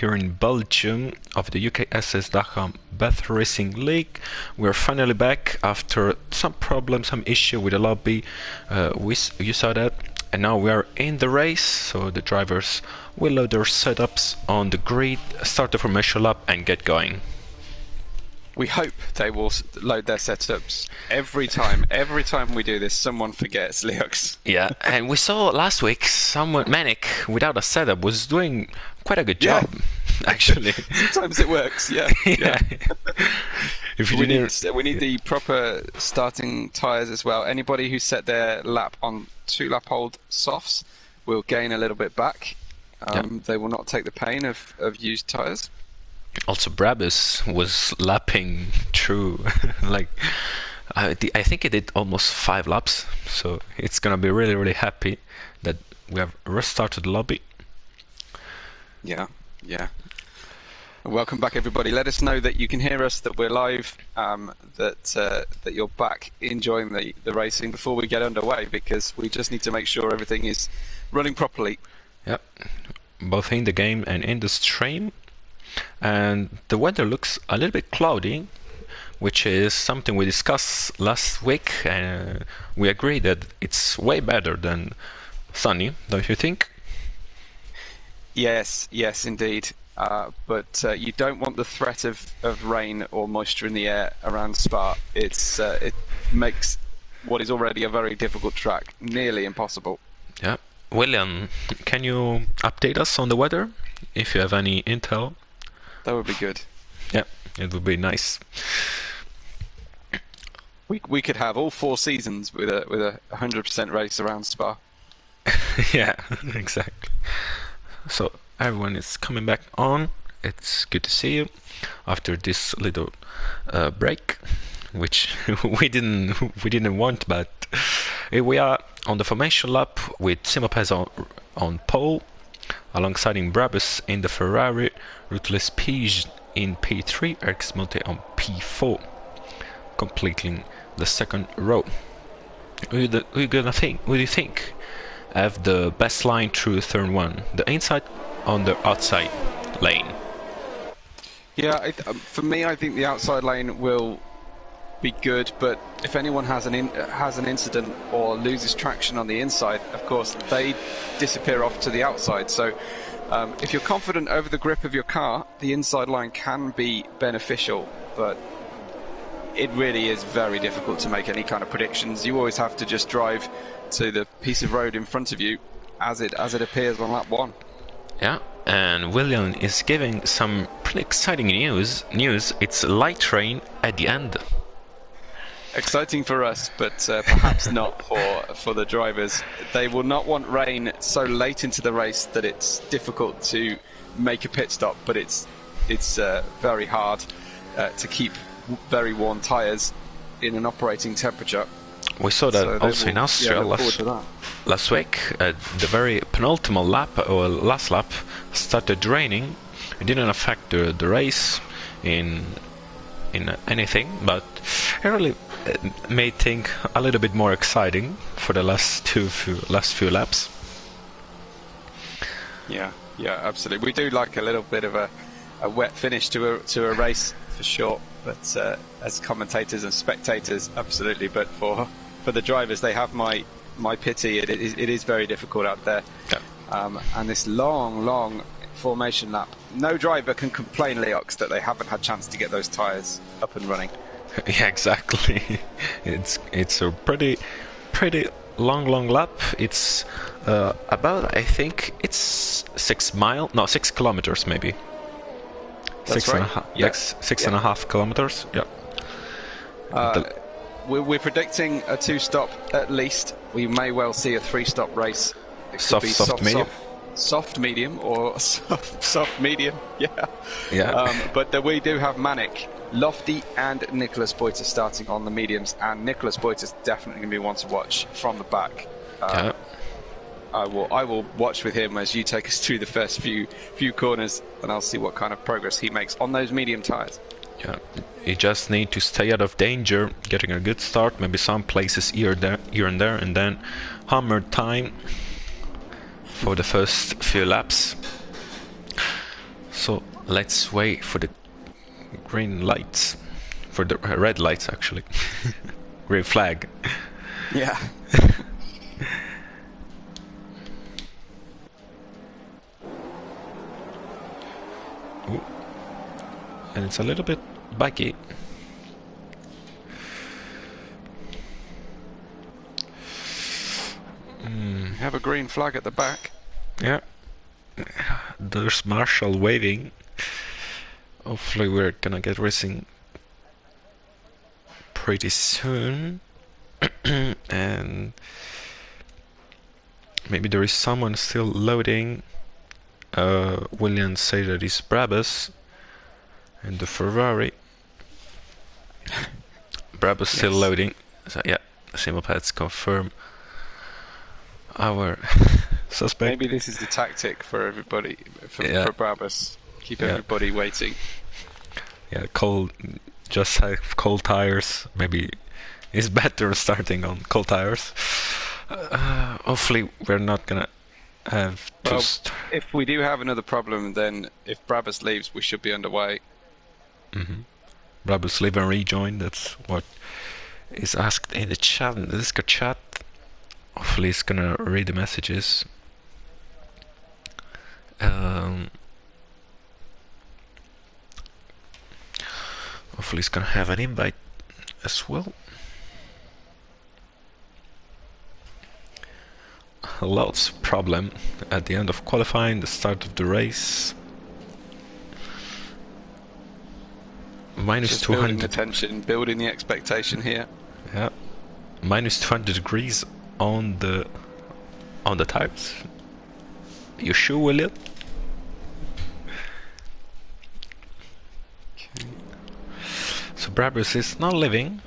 here in Belgium of the UKSS.com Beth Racing League. We're finally back after some problem, some issue with the lobby. You saw that, and now we are in the race. So the drivers will load their setups on the grid, start the formation lap, and get going. We hope they will load their setups every time. Every time we do this, someone forgets Leox. Yeah, and we saw last week someone, Manic, without a setup, was doing quite a good job, actually. Sometimes it works, yeah. If you we need the proper starting tyres as well. Anybody who set their lap on 2-lap-old softs will gain a little bit back. They will not take the pain of used tyres. Also, Brabus was lapping through, like, I think he did almost 5 laps, so it's gonna be really, really happy that we have restarted the lobby. Yeah. Welcome back, everybody. Let us know that you can hear us, that we're live, that you're back enjoying the racing before we get underway, because we just need to make sure everything is running properly. Yep, both in the game and in the stream. And the weather looks a little bit cloudy, which is something we discussed last week, and we agree that it's way better than sunny, don't you think? Yes, indeed. But you don't want the threat of rain or moisture in the air around Spa. It makes what is already a very difficult track nearly impossible. Yeah. William, can you update us on the weather, if you have any intel? That would be good. Yeah, it would be nice. We could have all 4 seasons with a 100% race around Spa. Yeah, exactly. So everyone is coming back on. It's good to see you after this little break, which we didn't want, but here we are on the formation lap with Simopez on pole, alongside Brabus in the Ferrari, Ruthless Pige in P3, Erx Monte on P4, completing the second row. Who do you think have the best line through turn 1? The inside on the outside lane? Yeah, for me, I think the outside lane will be good, but if anyone has an incident or loses traction on the inside, of course they disappear off to the outside. So if you're confident over the grip of your car, the inside line can be beneficial, but it really is very difficult to make any kind of predictions. You always have to just drive to the piece of road in front of you as it appears on lap 1. Yeah, and William is giving some pretty exciting news. It's light rain at the end. Exciting for us, but perhaps not for the drivers. They will not want rain so late into the race that it's difficult to make a pit stop, but it's very hard to keep very warm tyres in an operating temperature. We saw that also in Austria last week. The very penultimate lap, or last lap, started raining. It didn't affect the race in anything, but it really made things a little bit more exciting for the last few laps. Yeah, absolutely. We do like a little bit of a wet finish to a race for sure, but as commentators and spectators, absolutely. But for the drivers, they have my pity. It is very difficult out there. Yeah. And this long formation lap, no driver can complain, Leox, that they haven't had chance to get those tyres up and running. Yeah, exactly. It's a pretty long lap. It's about, I think it's 6 kilometers maybe. That's right. 6.5 kilometers. Yeah. We're predicting a 2-stop at least. We may well see a 3-stop race. It could be soft medium. Soft medium or soft medium. Yeah. But we do have Manic, Lofty and Nicholas Boyter starting on the mediums, and Nicholas Boyter's definitely going to be one to watch from the back. Yeah. I will watch with him as you take us through the first few corners, and I'll see what kind of progress he makes on those medium tyres. Yeah, you just need to stay out of danger, getting a good start, maybe some places here and there, and then hammer time for the first few laps. So let's wait for the green lights. For the red lights, actually. Green flag. Yeah. Ooh. And it's a little bit buggy. We have a green flag at the back. Yeah. There's Marshall waving. Hopefully we're gonna get racing pretty soon. And maybe there is someone still loading. Williams say that it's Brabus and the Ferrari. Brabus still loading. So yeah, Simulpads confirm our suspect. Maybe this is the tactic for everybody, for Brabus. Keep everybody waiting. Yeah, just have cold tires. Maybe it's better starting on cold tires. Hopefully we're not gonna have to... if we do have another problem, then if Brabus leaves, we should be underway. Brabus leave and rejoin, that's what is asked in the chat, in the Discord chat. Hopefully it's gonna read the messages. Hopefully it's gonna have an invite as well. Lots of problem at the end of qualifying, the start of the race. Minus Just 200. building the tension, building the expectation here. Yeah, minus 200 degrees on the tires. You sure, William? Okay. So Brabus is not living.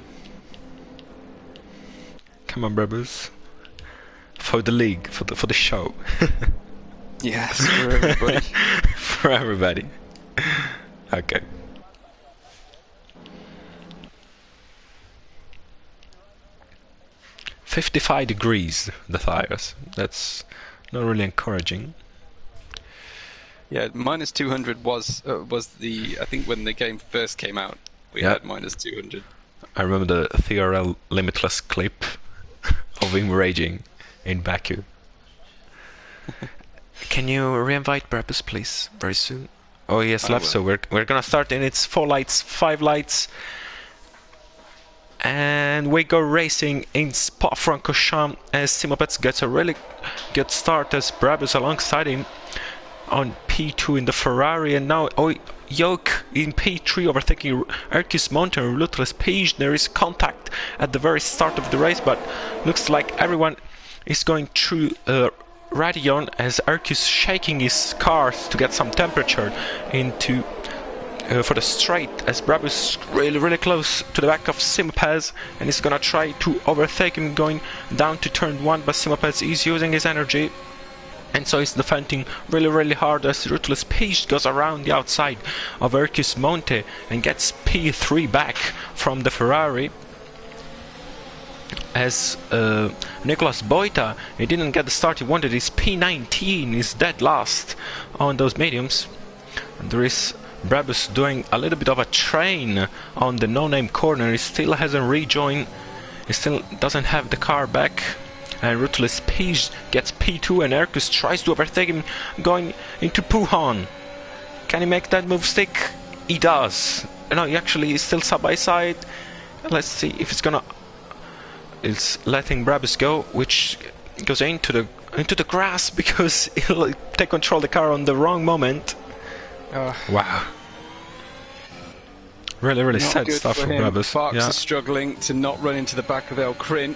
Come on, Brabus. For the league, for the show. Yes, for everybody. For everybody. Okay. "55 degrees, the tires. That's not really encouraging. Yeah, minus 200 was the, I think when the game first came out, we had minus 200. I remember the TRL Limitless clip of him raging in Baku. Can you re-invite Brabus, please, very soon? Oh yes, left. So we're gonna start, and it's 4 lights, 5 lights, and we go racing in Spa-Francorchamps as Simopets gets a really good start as Brabus alongside him on P2 in the Ferrari, and now Yoke in P3 overtaking Ercus Mountain and Ruthless Page. There is contact at the very start of the race, but looks like everyone is going through Radion as Ercus shaking his cars to get some temperature into for the straight, as Brabus really close to the back of Simopez, and he's gonna try to overtake him going down to turn 1, but Simopez is using his energy, and so he's defending really hard as Ruthless Page goes around the outside of Ercus Monte and gets P3 back from the Ferrari. As Nicolas Boita, he didn't get the start he wanted. His P19 is dead last on those mediums. And there is Brabus doing a little bit of a train on the no-name corner. He still hasn't rejoined. He still doesn't have the car back. And Ruthless Page gets P2, and Ercus tries to overtake him going into Puhan. Can he make that move stick? He does. No, he actually is still side by side. Let's see if it's gonna... It's letting Brabus go, which goes into the grass because he'll take control of the car on the wrong moment. Wow. Really sad stuff for Brabus. Sparks is struggling to not run into the back of El Crin.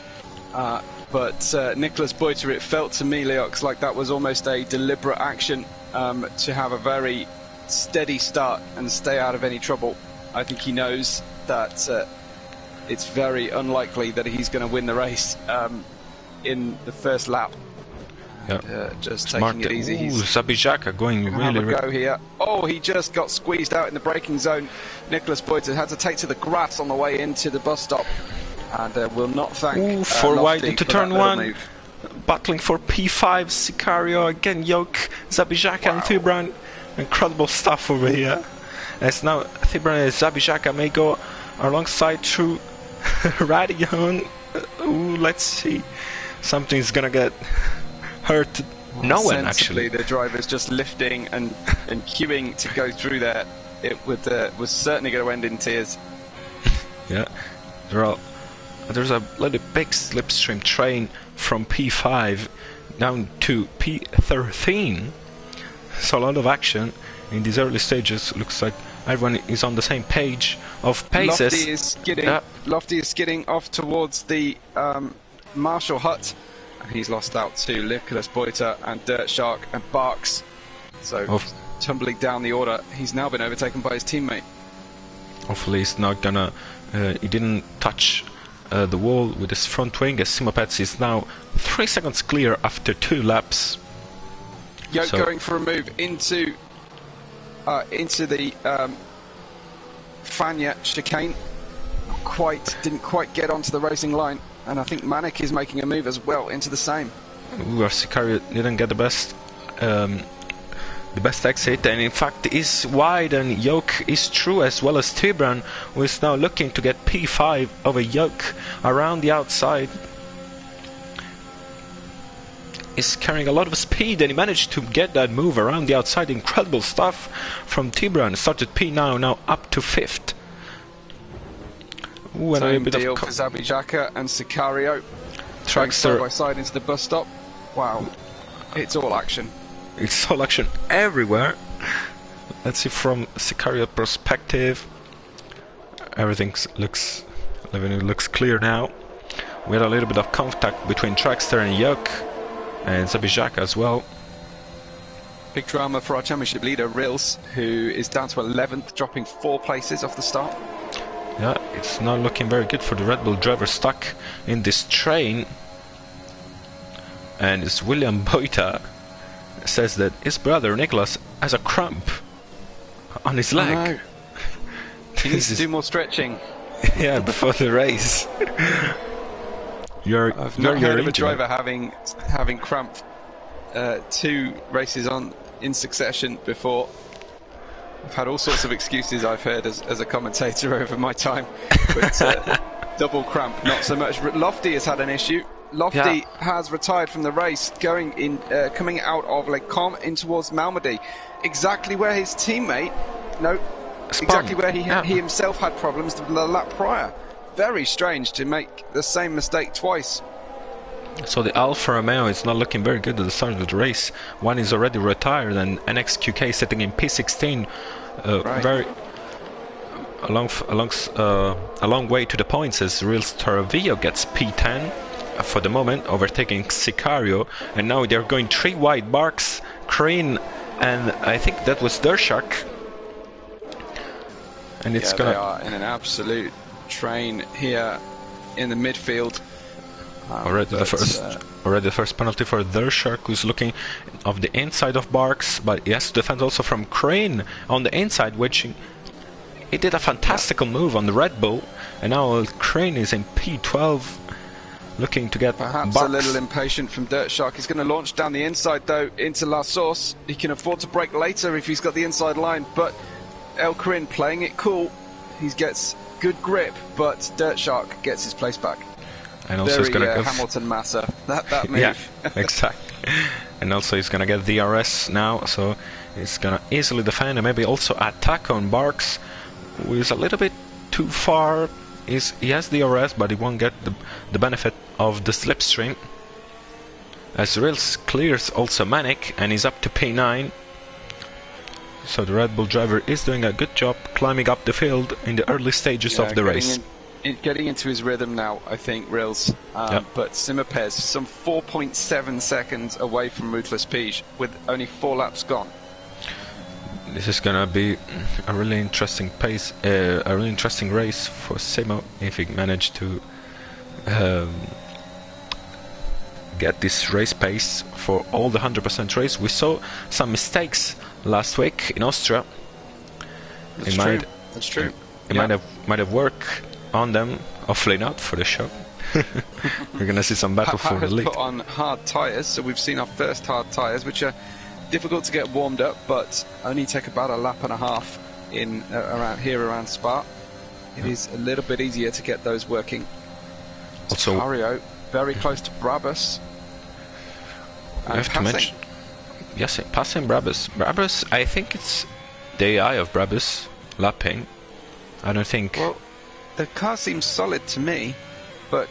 But Nicolas Boiter, it felt to me, Leox, like that was almost a deliberate action to have a very steady start and stay out of any trouble. I think he knows that it's very unlikely that he's going to win the race in the first lap. Just taking it easy. He's Zabijaka going really go here. Oh, he just got squeezed out in the braking zone. Nicolas Boiter had to take to the grass on the way into the bus stop, and will not thank for wide into turn 1. Move. Battling for P5, Sicario again, Yoke, Zabijaka and Thubran. Incredible stuff over here. As now Thibran and Zabijaka may go alongside through Radion. Ooh, let's see. Something's gonna get hurt. No one actually. The driver's just lifting and queuing to go through there. It was certainly going to end in tears. Yeah, there's a little big slipstream train from P5 down to P13. So a lot of action in these early stages. Looks like everyone is on the same page of paces. Lofty is skidding off towards the Marshall hut. He's lost out to Nicholas Boyter and Dirt Shark and Barks. So tumbling down the order, he's now been overtaken by his teammate. Hopefully he's not gonna... he didn't touch the wall with his front wing, as Simopets is now 3 seconds clear after 2 laps. Yoke going for a move into the Fania chicane. Didn't quite get onto the racing line. And I think Manic is making a move as well into the same. Ooh, Sicario didn't get the best exit, and in fact is wide, and Yoke is through, as well as Tibran, who is now looking to get P5 over Yoke around the outside. Is carrying a lot of speed, and he managed to get that move around the outside. Incredible stuff from Tibran. Started P now up to 5th. Ooh, and same a bit deal of for Zabijaka and Sicario. Trackster side by side into the bus stop. Wow, it's all action. It's all action everywhere. Let's see from Sicario perspective. Everything looks clear now. We had a little bit of contact between Trackster and Yoke, and Zabijaka as well. Big drama for our championship leader, Rills, who is down to 11th, dropping 4 places off the start. Yeah, it's not looking very good for the Red Bull driver stuck in this train. And it's William Boita says that his brother Nicholas has a cramp on his leg. Oh, no. He needs to do more stretching. Yeah, before the race. I've not heard of a driver having cramp 2 races in succession before. I've had all sorts of excuses I've heard as a commentator over my time, but double cramp, not so much. Lofty has had an issue. Lofty has retired from the race, coming out of Les Combes in towards Malmedy, exactly where his teammate, exactly where he himself had problems the lap prior. Very strange to make the same mistake twice. So the Alfa Romeo is not looking very good at the start of the race. One is already retired, and NXQK sitting in P16, very a long way to the points, as Real Staravio gets P10 for the moment, overtaking Sicario, and now they're going 3 wide. Barks, Crane, and I think that was Dershak. And it's they are in an absolute train here in the midfield. Already the first penalty for Dershak, who's looking off the inside of Barks, but he has to defend also from Crane on the inside, which he did a fantastical move on the Red Bull, and now Crane is in P12, looking to get perhaps Barks. A little impatient from Dirt Shark. He's going to launch down the inside though into La Source. He can afford to brake later if he's got the inside line, but El Corin playing it cool. He gets good grip, but Dirt Shark gets his place back. And also he's gonna Hamilton Massa, that move. Yeah, exactly. And also he's gonna get DRS now, so he's gonna easily defend and maybe also attack on Barks, who is a little bit too far. He has DRS, but he won't get the benefit of the slipstream. As Rills clears also Manic, and he's up to P9. So the Red Bull driver is doing a good job climbing up the field in the early stages of the race. Getting into his rhythm now, I think, Rills. But Simopez, some 4.7 seconds away from Ruthless Peach, with only 4 laps gone. This is gonna be a really interesting pace, a really interesting race for Simo if he managed to get this race pace for all the 100% race. We saw some mistakes last week in Austria. That's true. That's true. It might have worked on them, hopefully not for the show. We're gonna see some battle for the lead. Put on hard tyres, so we've seen our first hard tyres, which are difficult to get warmed up, but only take about a lap and a half in around Spa. It is a little bit easier to get those working. Also, Cario very close to Brabus. I have to mention, yes, passing Brabus. Brabus, I think it's the AI of Brabus lapping. I don't think. Well, the car seems solid to me, but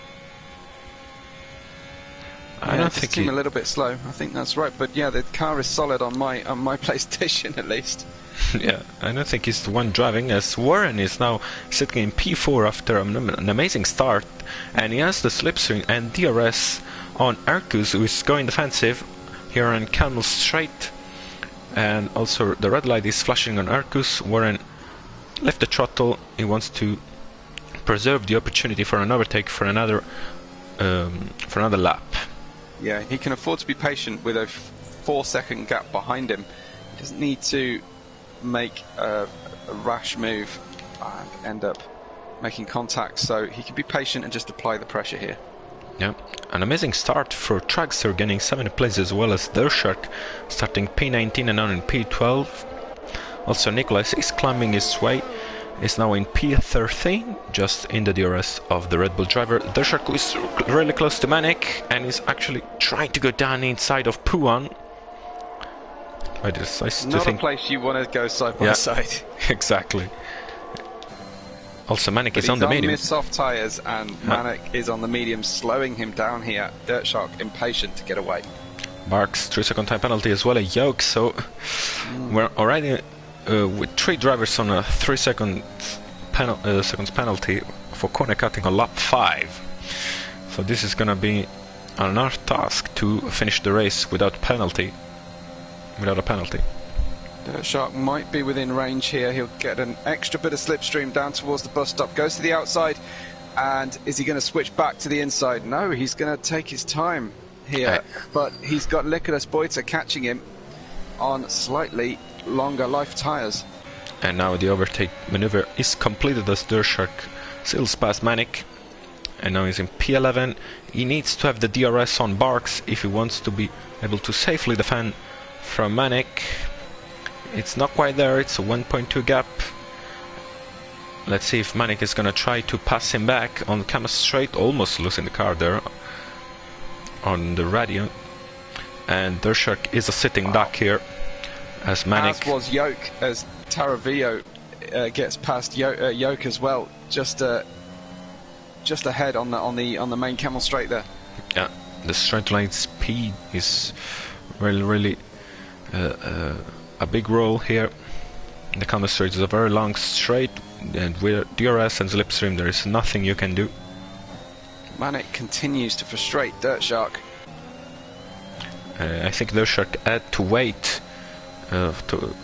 I don't think it seems a little bit slow. I think that's right, but yeah, the car is solid on my PlayStation at least. Yeah, I don't think he's the one driving, as Warren is now sitting in P4 after an amazing start, and he has the slipstream and DRS on Arcus, who is going defensive here on Camel Straight, and also the red light is flashing on Arcus. Warren left the throttle. He wants to preserve the opportunity for an overtake for another lap. Yeah, he can afford to be patient with a 4-second gap behind him. He doesn't need to make a rash move and end up making contact, so he can be patient and just apply the pressure here. Yeah, an amazing start for Traxxer, getting 7th place, as well as Dershark starting P19 and now in P12. Also Nicholas is climbing his way, is now in P13, just in the DRS of the Red Bull driver. Dershark is really close to Manic and is actually trying to go down inside of Puan. I decide Not a place you want to go side by side. Exactly. Also, Manic is on the medium. He's on soft tyres, and Manic is on the medium, slowing him down here. Dirt Shark impatient to get away. Barks 3-second time penalty as well, a yoke. So we're already with 3 drivers on a 3-second seconds penalty for corner cutting on lap 5. So this is gonna be another task to finish the race without a penalty. Dirt Shark might be within range here. He'll get an extra bit of slipstream down towards the bus stop. Goes to the outside, and is he going to switch back to the inside? No, he's going to take his time here. But he's got Nicholas Boita catching him on slightly longer life tyres. And now the overtake maneuver is completed as Dirt Shark sails past Manic. And now he's in P11. He needs to have the DRS on Barks if he wants to be able to safely defend from Manic. It's not quite there, it's a 1.2 gap. Let's see if Manic is gonna try to pass him back on the Camel Straight, almost losing the car there on the radio. And Dershark is a sitting duck here as Manic. As was Yoke, as Taravillo gets past Yoke as well, just ahead on the main Camel Straight there. Yeah, the straight line speed is really a big role here. The Camel Straight is a very long straight, and with DRS and slipstream there is nothing you can do. Manic continues to frustrate Dirt Shark. I think Dirt Shark had to wait to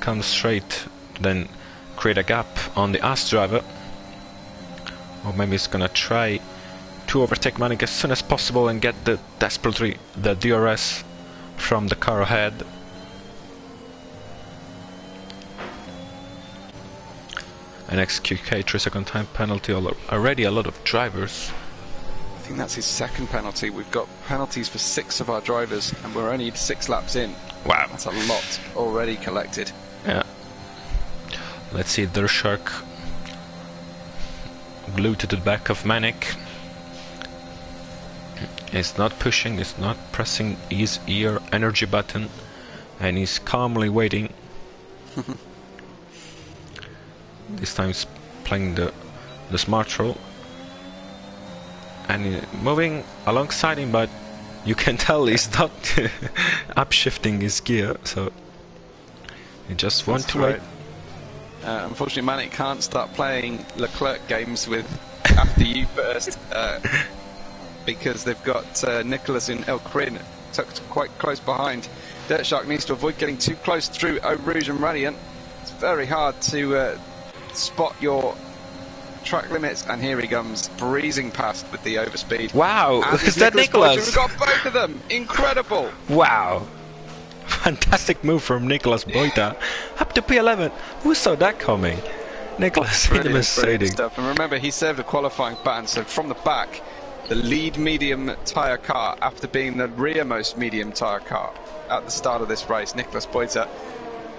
come straight, then create a gap on the As driver. Or maybe he's gonna try to overtake Manic as soon as possible and get desperately the DRS from the car ahead. An XQK 3-second time penalty, already a lot of drivers. I think that's his second penalty. We've got penalties for 6 of our drivers, and we're only 6 laps in. Wow, that's a lot already collected. Yeah. Let's see, Dirt Shark glued to the back of Manic. He's not pushing, he's not pressing his ear energy button, and he's calmly waiting. This time he's playing the smart role and moving alongside him, but you can tell he's not upshifting his gear, so he just wants to wait. Unfortunately, Manic can't start playing Leclerc games with after you first, because they've got Nicholas in El Crin tucked quite close behind. Dirt Shark needs to avoid getting too close through Eau Rouge and Radiant. It's very hard to spot your track limits, and here he comes breezing past with the overspeed. Wow, is that Nicholas? We've got both of them. Incredible. Wow, fantastic move from Nicholas Boita up to P11. Who saw that coming? Nicholas in the Mercedes stuff. And remember, he served a qualifying ban, so from the back the lead medium tyre car after being the rearmost medium tyre car at the start of this race. Nicholas Boyter,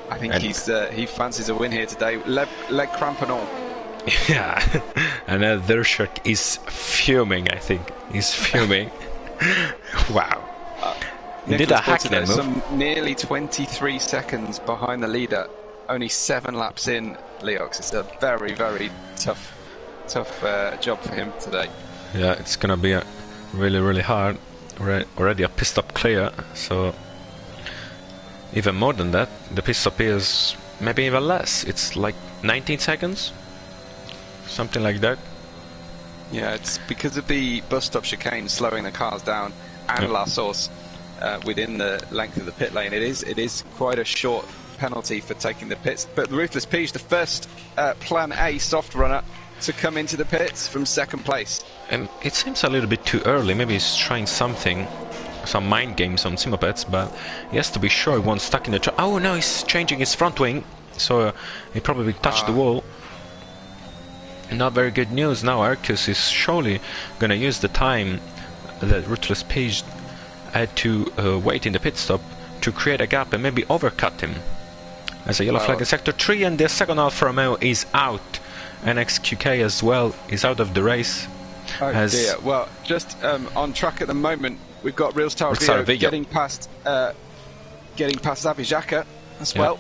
I think he fancies a win here today, leg cramp and all. Yeah, and Dershak is fuming, I think. He's fuming. Wow. He did a Hackney move. Some nearly 23 seconds behind the leader, only 7 laps in, Leox. It's a very, very tough job for him today. Yeah, it's gonna be really, really hard. Already a pit stop clear, so even more than that, the pit stop is maybe even less. It's like 19 seconds, something like that. Yeah, it's because of the bus stop chicane slowing the cars down and La Source within the length of the pit lane. It is quite a short penalty for taking the pits. But Ruthless Peach, the first Plan A soft runner to come into the pits from second place. It seems a little bit too early. Maybe he's trying something, some mind games on Simopets, but he has to be sure he won't stuck in the oh no, he's changing his front wing, so he probably touched the wall. Not very good news now. Arcus is surely gonna use the time that Ruthless Page had to wait in the pit stop to create a gap and maybe overcut him. As a yellow flag in sector 3, and the second Alfa Romeo is out. And XQK as well is out of the race. Oh dear. Well, just on track at the moment, we've got Real Star Vio getting past Zabijaka as well.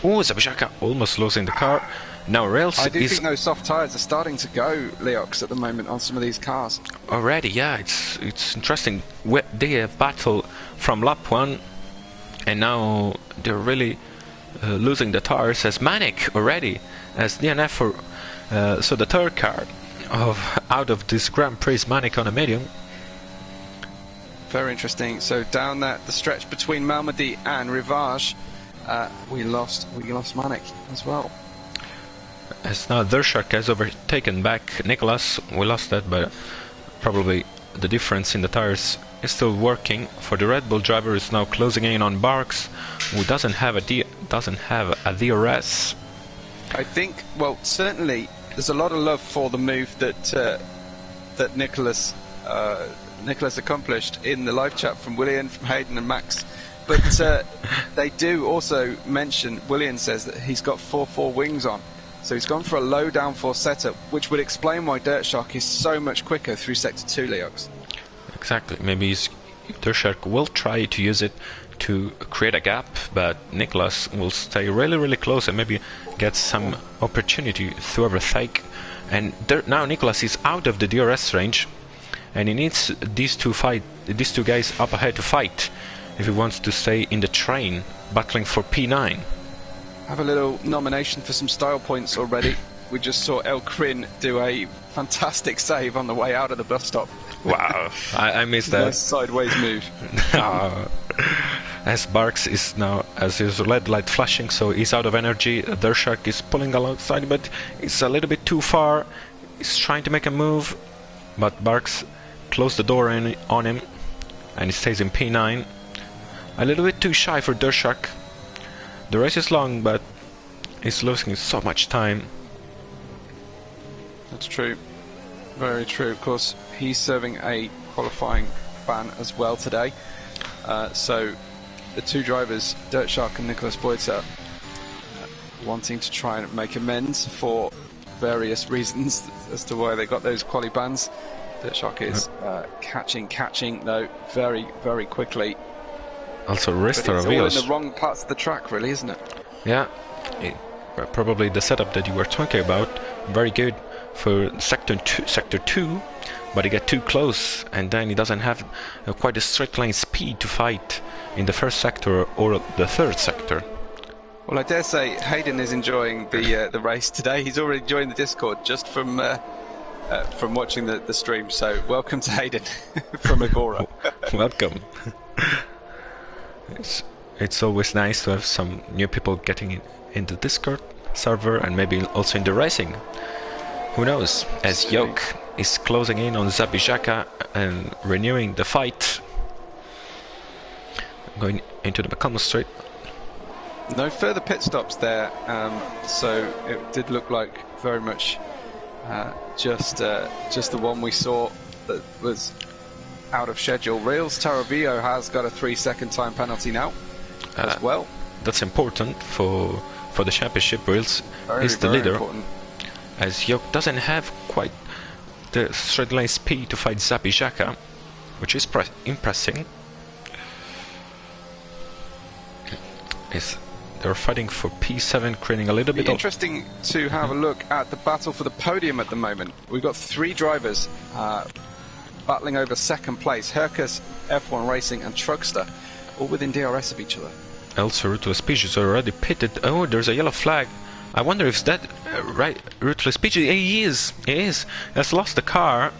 Oh, Zabijaka almost losing the car. Now Rails I do think those soft tyres are starting to go, Leox, at the moment on some of these cars. Already, yeah, it's interesting. They have battle from lap 1, and now they're really losing the tires as Manic already, as DNF for so the third car out of this Grand Prix Manic on a medium. Very interesting. So down the stretch between Malmedy and Rivage, we lost Manic as well. As now Dershak has overtaken back Nicholas. We lost that, but probably the difference in the tires is still working. For the Red Bull driver, is now closing in on Barks, who doesn't have a DRS. I think, well, certainly there's a lot of love for the move that Nicholas accomplished in the live chat from Willian, from Hayden and Max. But they do also mention, Willian says that he's got 4.4 wings on. So he's gone for a low downforce setup, which would explain why Dirtshark is so much quicker through Sector 2, Leox. Exactly. Maybe Dirtshark will try to use it to create a gap, but Nicholas will stay really, really close and maybe get some opportunity to overtake. And now Nicholas is out of the DRS range, and he needs these two guys up ahead to fight if he wants to stay in the train, battling for P9. Have a little nomination for some style points already. We just saw El Crin do a fantastic save on the way out of the bus stop. Wow, I missed that. Nice sideways move. As Barks is now, as his red light flashing, so he's out of energy. Dershak is pulling alongside, but it's a little bit too far. He's trying to make a move, but Barks closed the door on him, and he stays in P9. A little bit too shy for Dershak. The race is long, but he's losing so much time. That's true. Very true. Of course, he's serving a qualifying ban as well today. So the two drivers, Dirtshark and Nicholas Boyter, wanting to try and make amends for various reasons as to why they got those quali bans. Dirtshark is catching though very, very quickly. Also, wrist but it's all in the wrong parts of the track, really, isn't it? Yeah, probably the setup that you were talking about. Very good for sector 2, but he got too close, and then he doesn't have quite a straight line speed to fight in the first sector or the third sector. Well, I dare say Hayden is enjoying the race today. He's already joined the Discord just from watching the stream. So welcome to Hayden from Agora. Welcome. It's always nice to have some new people getting in the Discord server, and maybe also in the racing. Who knows? As Yoke is closing in on Zabijaka and renewing the fight, going into the McCollum Straight. No further pit stops there, so it did look like very much just the one we saw that was out of schedule. Reels Taravillo has got a 3-second time penalty now as well. That's important for the championship. Reels is the very leader, important. as Yok doesn't have quite the straight line speed to fight Zabijaka, which is impressive. They're fighting for P7, creating a little bit of... Interesting to have a look at the battle for the podium at the moment. We've got 3 drivers battling over second place. Hercus, F1 Racing and Trugster, all within DRS of each other. Also, Ruthless Peach is already pitted. Oh, there's a yellow flag. I wonder if that... right, Ruthless Peach... He is. He has lost the car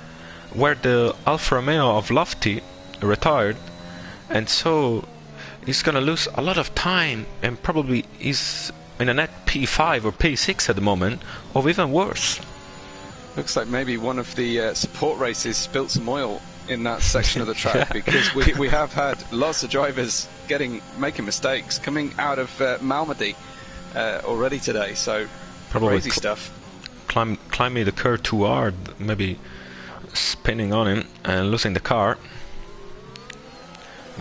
where the Alfa Romeo of Lofty retired. And so... he's gonna lose a lot of time, and probably is in a net P5 or P6 at the moment, or even worse. Looks like maybe one of the support races spilt some oil in that section of the track, because we have had lots of drivers making mistakes coming out of Malmedy already today. So probably crazy stuff. Climbing the curve too hard, maybe spinning on him and losing the car.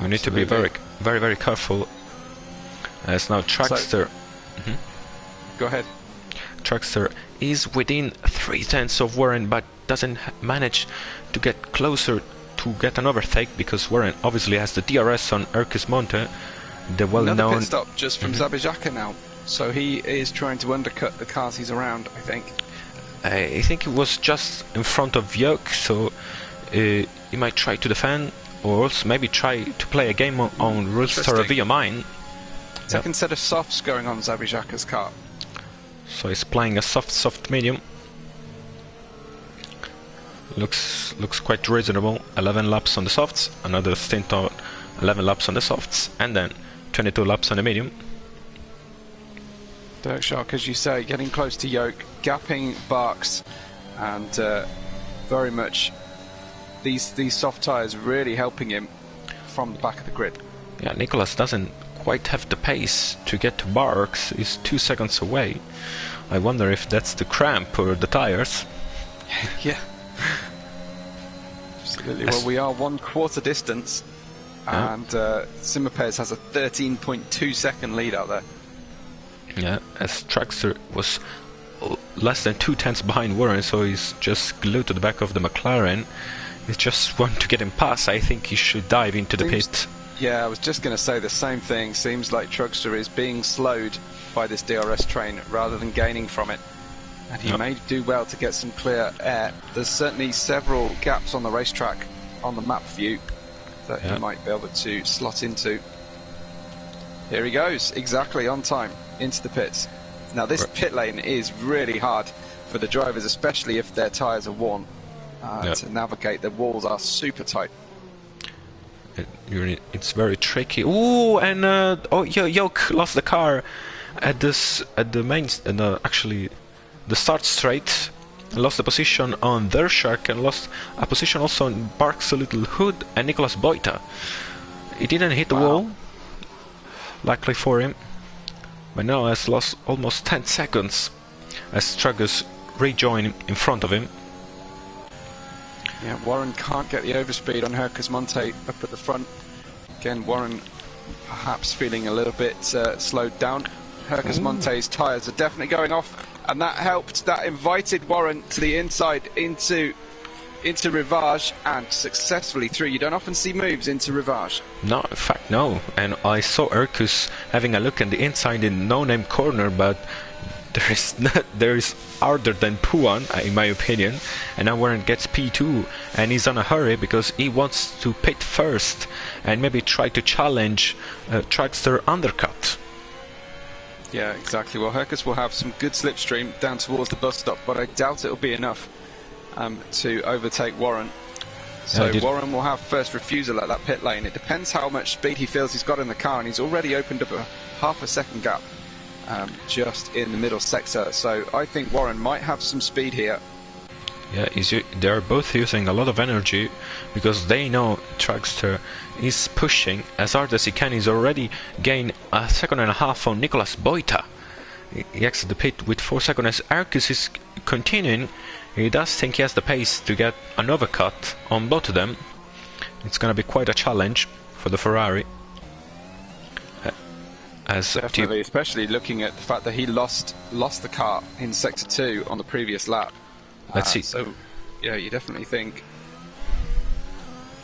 We need to be very, very careful. As now Trugster... Go ahead. Trugster is within 0.3 of Warren, but doesn't manage to get closer to get an overtake, because Warren obviously has the DRS on Erkis Monte, the well-known... Another pit stop just from Zabijaka now. So he is trying to undercut the cars he's around, I think. I think it was just in front of Yoke, so he might try to defend, or else maybe try to play a game on Rules Taravillo mine. Second set of softs going on Zabijaka's car. So he's playing a soft medium. Looks quite reasonable. 11 laps on the softs, another stint on 11 laps on the softs, and then 22 laps on the medium. Dirk Shark, as you say, getting close to Yoke, gapping Barks, and very much these soft tyres really helping him from the back of the grid. Yeah, Nicholas doesn't quite have the pace to get to Barks. He's 2 seconds away. I wonder if that's the cramp or the tyres. Yeah. Absolutely. Well, we are 1/4 distance, and Simapes has a 13.2 second lead out there. Yeah, as Trugster was less than 2/10 behind Warren, so he's just glued to the back of the McLaren. He just want to get him past. I think he should dive into the pit. Yeah, I was just going to say the same thing. Seems like Trugster is being slowed by this DRS train rather than gaining from it. And he may do well to get some clear air. There's certainly several gaps on the racetrack on the map view that he might be able to slot into. Here he goes, exactly on time, into the pits. Now this pit lane is really hard for the drivers, especially if their tyres are worn, to navigate. The walls are super tight. It's very tricky. Ooh, and Yoke lost the car at the main, actually the start straight. Lost the position on their shark, and lost a position also on Barks' Little Hood and Nicolas Boita. He didn't hit the wall, luckily for him, but now has lost almost 10 seconds as Struggers rejoin in front of him. Yeah, Warren can't get the overspeed on Hercus Monte up at the front. Again, Warren perhaps feeling a little bit slowed down. Hercus Monte's tyres are definitely going off, and that helped. That invited Warren to the inside into Rivage, and successfully through. You don't often see moves into Rivage. No, in fact, no. And I saw Ercus having a look at the inside in no-name corner, but there is harder than Puan, in my opinion. And now Warren gets P2, and he's on a hurry because he wants to pit first and maybe try to challenge Trugster undercut. Yeah, exactly. Well, Hercus will have some good slipstream down towards the bus stop, but I doubt it'll be enough to overtake Warren. So Warren will have first refusal at that pit lane. It depends how much speed he feels he's got in the car, and he's already opened up a half a second gap just in the middle sector. So I think Warren might have some speed here. Yeah, they're both using a lot of energy because they know Trugster is pushing as hard as he can. He's already gained 1.5 seconds on Nicolas Boita. He exits the pit with 4 seconds as Arcus is continuing He does think he has the pace to get an overcut on both of them. It's gonna be quite a challenge for the Ferrari. As Definitely, especially looking at the fact that he lost the car in Sector 2 on the previous lap. Let's see. So, yeah, you definitely think.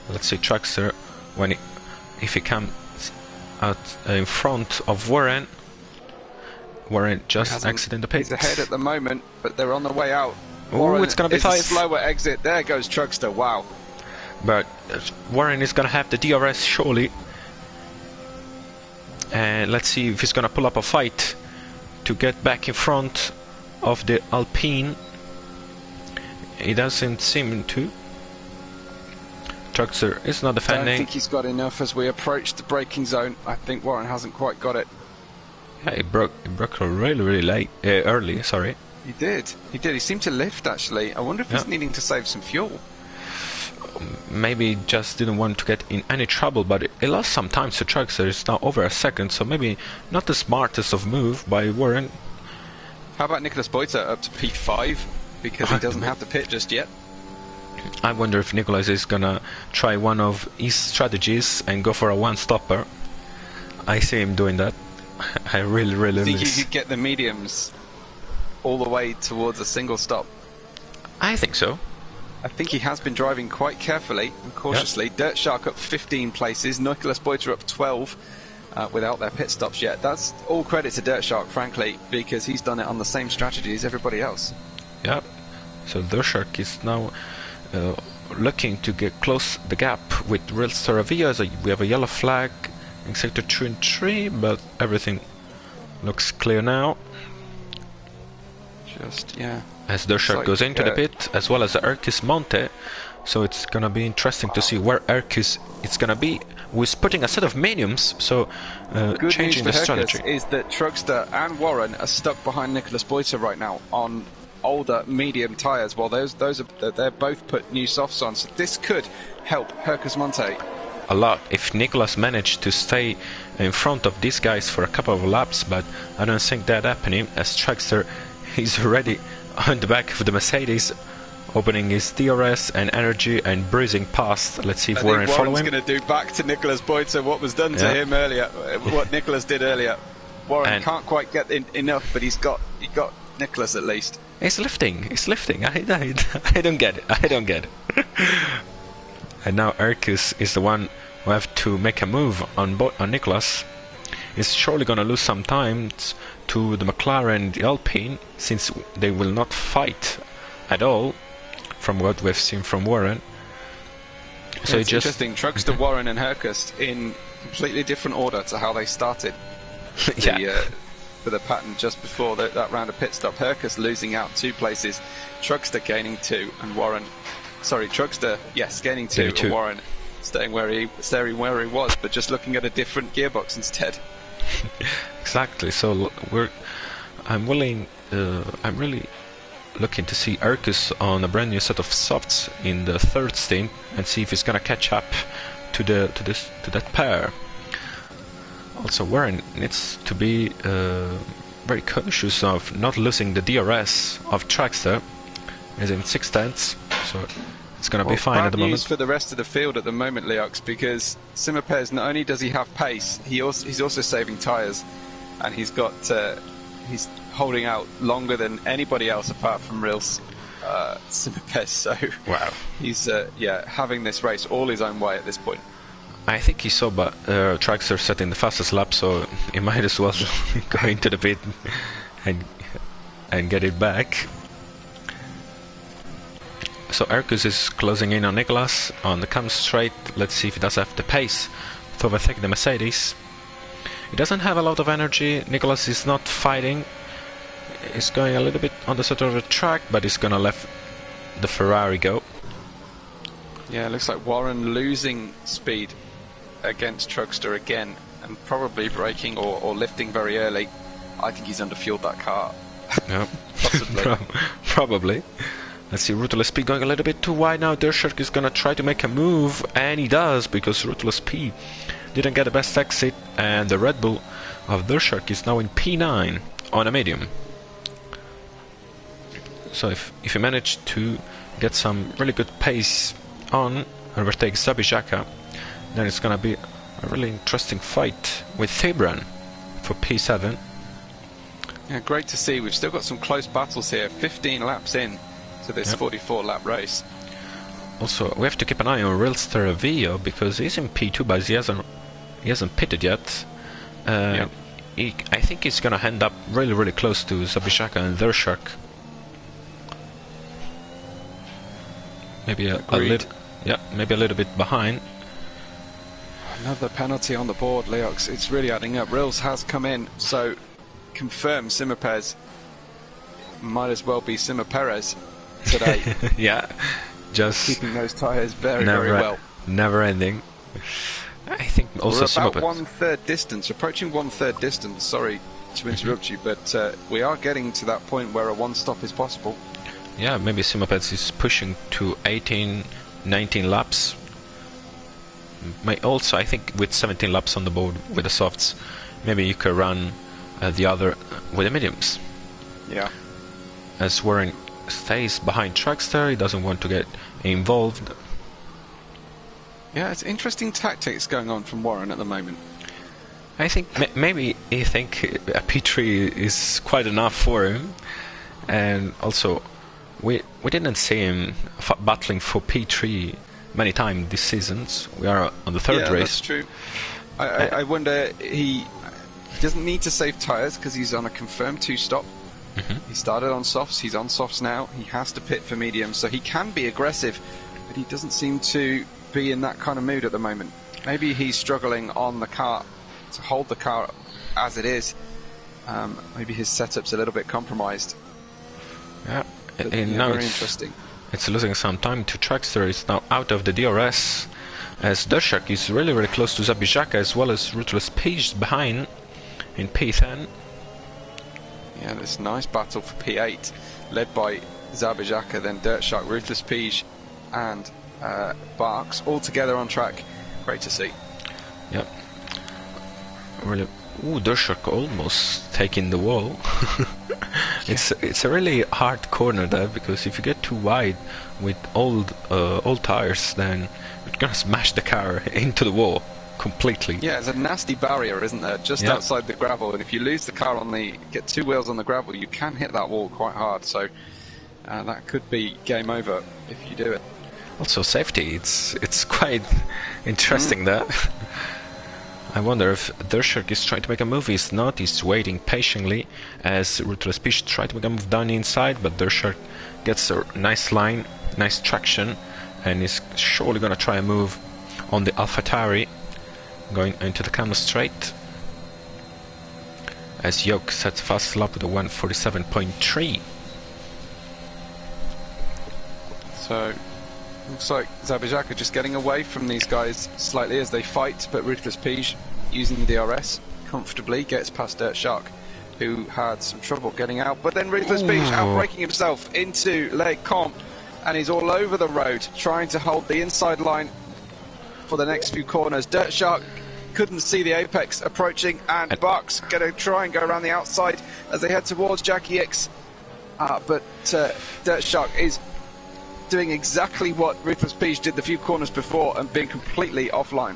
Let's see Truckster if he comes out in front of Warren. Warren just exiting the pit. He's ahead at the moment, but they're on the way out. Oh, it's gonna be 5. A slower exit. There goes Truckster. Wow. But Warren is gonna have the DRS surely. And let's see if he's gonna pull up a fight to get back in front of the Alpine. He doesn't seem to. Truckster is not I defending. don't think he's got enough as we approach the braking zone. I think Warren hasn't quite got it. Yeah, he broke really late, early. Sorry. He did. He seemed to lift actually. I wonder if he's needing to save some fuel. Maybe just didn't want to get in any trouble, but it lost some time to Truckster. It's now over a second, so maybe not the smartest of move by Warren. How about Nicholas Boiter up to P5 because he doesn't have to pit just yet? I wonder if Nicholas is gonna try one of his strategies and go for a one-stopper. I see him doing that. I really think miss. you could get the mediums all the way towards a single stop. I think so. I think he has been driving quite carefully and cautiously. Yep. Dirt Shark up 15 places, Nicholas Boiter up 12 without their pit stops yet. That's all credit to Dirt Shark, frankly, because he's done it on the same strategy as everybody else. Yeah, so Dirt Shark is now looking to get close the gap with Real Staravia. So we have a yellow flag in sector 2 and 3, but everything looks clear now. As Dirt Shark goes into the pit, as well as the Erkis Monte. So it's gonna be interesting to see where Erkis is gonna be. We're putting a set of mediums, so changing the strategy. Good news for Herkis is that Truckster and Warren are stuck behind Nicholas Boiter right now on older medium tyres, while they're both put new softs on. So this could help Herkis Monte a lot if Nicholas managed to stay in front of these guys for a couple of laps, but I don't think that happening, as Truckster is already on the back of the Mercedes, opening his DRS and energy and breezing past. Let's see if Warren follow him. Warren's going to do back to Nicholas Boiter what was done to him earlier, what Nicholas did earlier. Warren can't quite get enough, but he got Nicholas at least. He's lifting. I don't get it. And now Erkis is the one who have to make a move on Nicholas. He's surely going to lose some time to the McLaren and the Alpine, since they will not fight at all, from what we've seen from Warren. So it's interesting. Truckster, Warren and Herkis in completely different order to how they started. For the pattern just before that round of pit stop. Herkis losing out 2 places, Truckster gaining 2, and Warren... Sorry, Truckster, yes, gaining 2, and Warren staying where he was, but just looking at a different gearbox instead. Exactly. So I'm really looking to see Erkis on a brand new set of softs in the 3rd stint and see if he's gonna catch up to that pair. Also, Warren needs to be very cautious of not losing the DRS of Truckster. He's in 6 tenths, so it's going to be fine at the moment. Bad news for the rest of the field at the moment, Leox, because Simapez, not only does he have pace, he's also saving tyres, and he's holding out longer than anybody else apart from Reels Simapez. So wow, he's having this race all his own way at this point. I think he saw Truckster setting the fastest lap, so he might as well go into the pit and get it back. So Erkis is closing in on Nicholas on the come straight. Let's see if he does have the pace to overtake the Mercedes. He doesn't have a lot of energy. Nicholas is not fighting. He's going a little bit on the center of the track, but he's gonna let the Ferrari go. Yeah, it looks like Warren losing speed against Truckster again, and probably braking or lifting very early. I think he's underfueled that car. Yeah, possibly. Probably. Let's see, Ruthless P going a little bit too wide now. Dirt Shark is gonna try to make a move, and he does, because Ruthless P didn't get the best exit, and the Red Bull of Dirt Shark is now in P9 on a medium. So if you manage to get some really good pace on and overtake Zabijaka, then it's gonna be a really interesting fight with Thebran for P7. Yeah, great to see. We've still got some close battles here. 15 laps in to this 44-lap race. Also, we have to keep an eye on Rilster Vio because he's in P2, but he hasn't pitted yet. I think he's gonna end up really close to Zabijaka and Dershak. Maybe maybe a little bit behind. Another penalty on the board, Leox. It's really adding up. Rils has come in, so confirmed Simapez might as well be Sima Perez today. Yeah, just keeping those tyres very well. Never ending. I think also we're about Simapez. 1/3 distance, approaching 1/3 distance. Sorry to interrupt you, but we are getting to that point where a one-stop is possible. Yeah, maybe Simapez is pushing to 18, 19 laps. Also, I think with 17 laps on the board with the softs, maybe you could run the other with the mediums. Yeah. As Warren stays behind Trackster, he doesn't want to get involved. Yeah, it's interesting tactics going on from Warren at the moment. I think maybe he think a P3 is quite enough for him, and also we didn't see him battling for P3 many times this season. We are on the third race. Yeah, that's true. I wonder, he doesn't need to save tyres because he's on a confirmed 2-stop. He started on softs, he's on softs now. He has to pit for mediums, so he can be aggressive, but he doesn't seem to be in that kind of mood at the moment. Maybe he's struggling on the car to hold the car as it is. Maybe his setup's a little bit compromised. Yeah, now very interesting. It's losing some time to Trackster. It's now out of the DRS, as Dershak is really close to Zabijaka, as well as Ruthless Page behind in P10. Yeah, this nice battle for P8, led by Zabijaka, then Dershak, Ruthless Page, and Barks, all together on track. Great to see. Yep. Really. Ooh, Dershak almost taking the wall. It's a really hard corner there, because if you get too wide with old tires, then you're gonna smash the car into the wall completely. Yeah, it's a nasty barrier, isn't there? Just outside the gravel, and if you lose the car get two wheels on the gravel, you can hit that wall quite hard. So that could be game over if you do it. Also, safety. It's quite interesting there. I wonder if Dershak is trying to make a move. He's not. He's waiting patiently as Ruthless Peach tries to make a move down the inside, but Dershak gets a nice line, nice traction, and is surely going to try a move on the AlphaTauri, going into the camera straight. As Yoke sets fast lap with a 147.3. So looks like Zabijaka just getting away from these guys slightly as they fight, but Ruthless Pige, using the DRS comfortably, gets past Dirt Shark, who had some trouble getting out. But then Ruthless Pige outbraking himself into Le Comp, and he's all over the road trying to hold the inside line for the next few corners. Dirt Shark couldn't see the apex approaching, and Bucks going to try and go around the outside as they head towards Jackie X. But Dirt Shark is doing exactly what Ruthless Peach did the few corners before and being completely offline.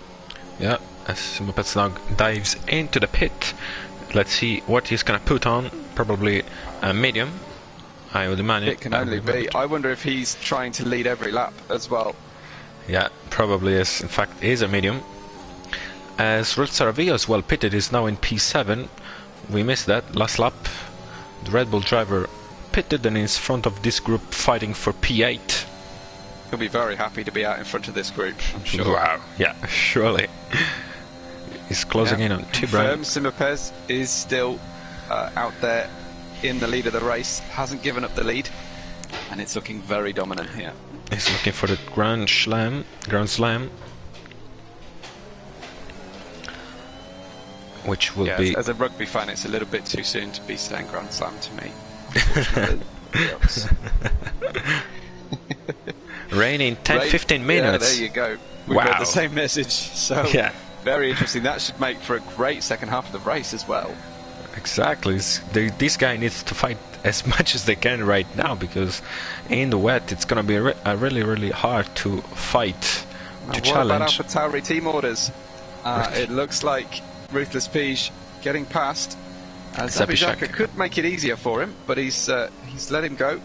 Yeah, as Mopeds now dives into the pit. Let's see what he's going to put on. Probably a medium, I would imagine. It can only be. I wonder if he's trying to lead every lap as well. Yeah, probably is. In fact, is a medium. As Saravia is well pitted, is now in P7. We missed that last lap. The Red Bull driver pitted and is in front of this group fighting for P8. He'll be very happy to be out in front of this group, I'm sure. Wow, yeah, surely. He's closing in on Tibran. Simapez is still out there in the lead of the race, hasn't given up the lead, and it's looking very dominant here. He's looking for the Grand Slam, which will be... As a rugby fan, it's a little bit too soon to be saying Grand Slam to me. Rain in 10-15 minutes. Yeah, there you go. We've got the same message. So yeah, very interesting. That should make for a great second half of the race as well. Exactly. This guy needs to fight as much as they can right now, because in the wet it's gonna be really hard to fight, to What about challenge. AlphaTauri team orders? It looks like Ruthless Pige getting past. Zabijaka could make it easier for him, but he's let him go,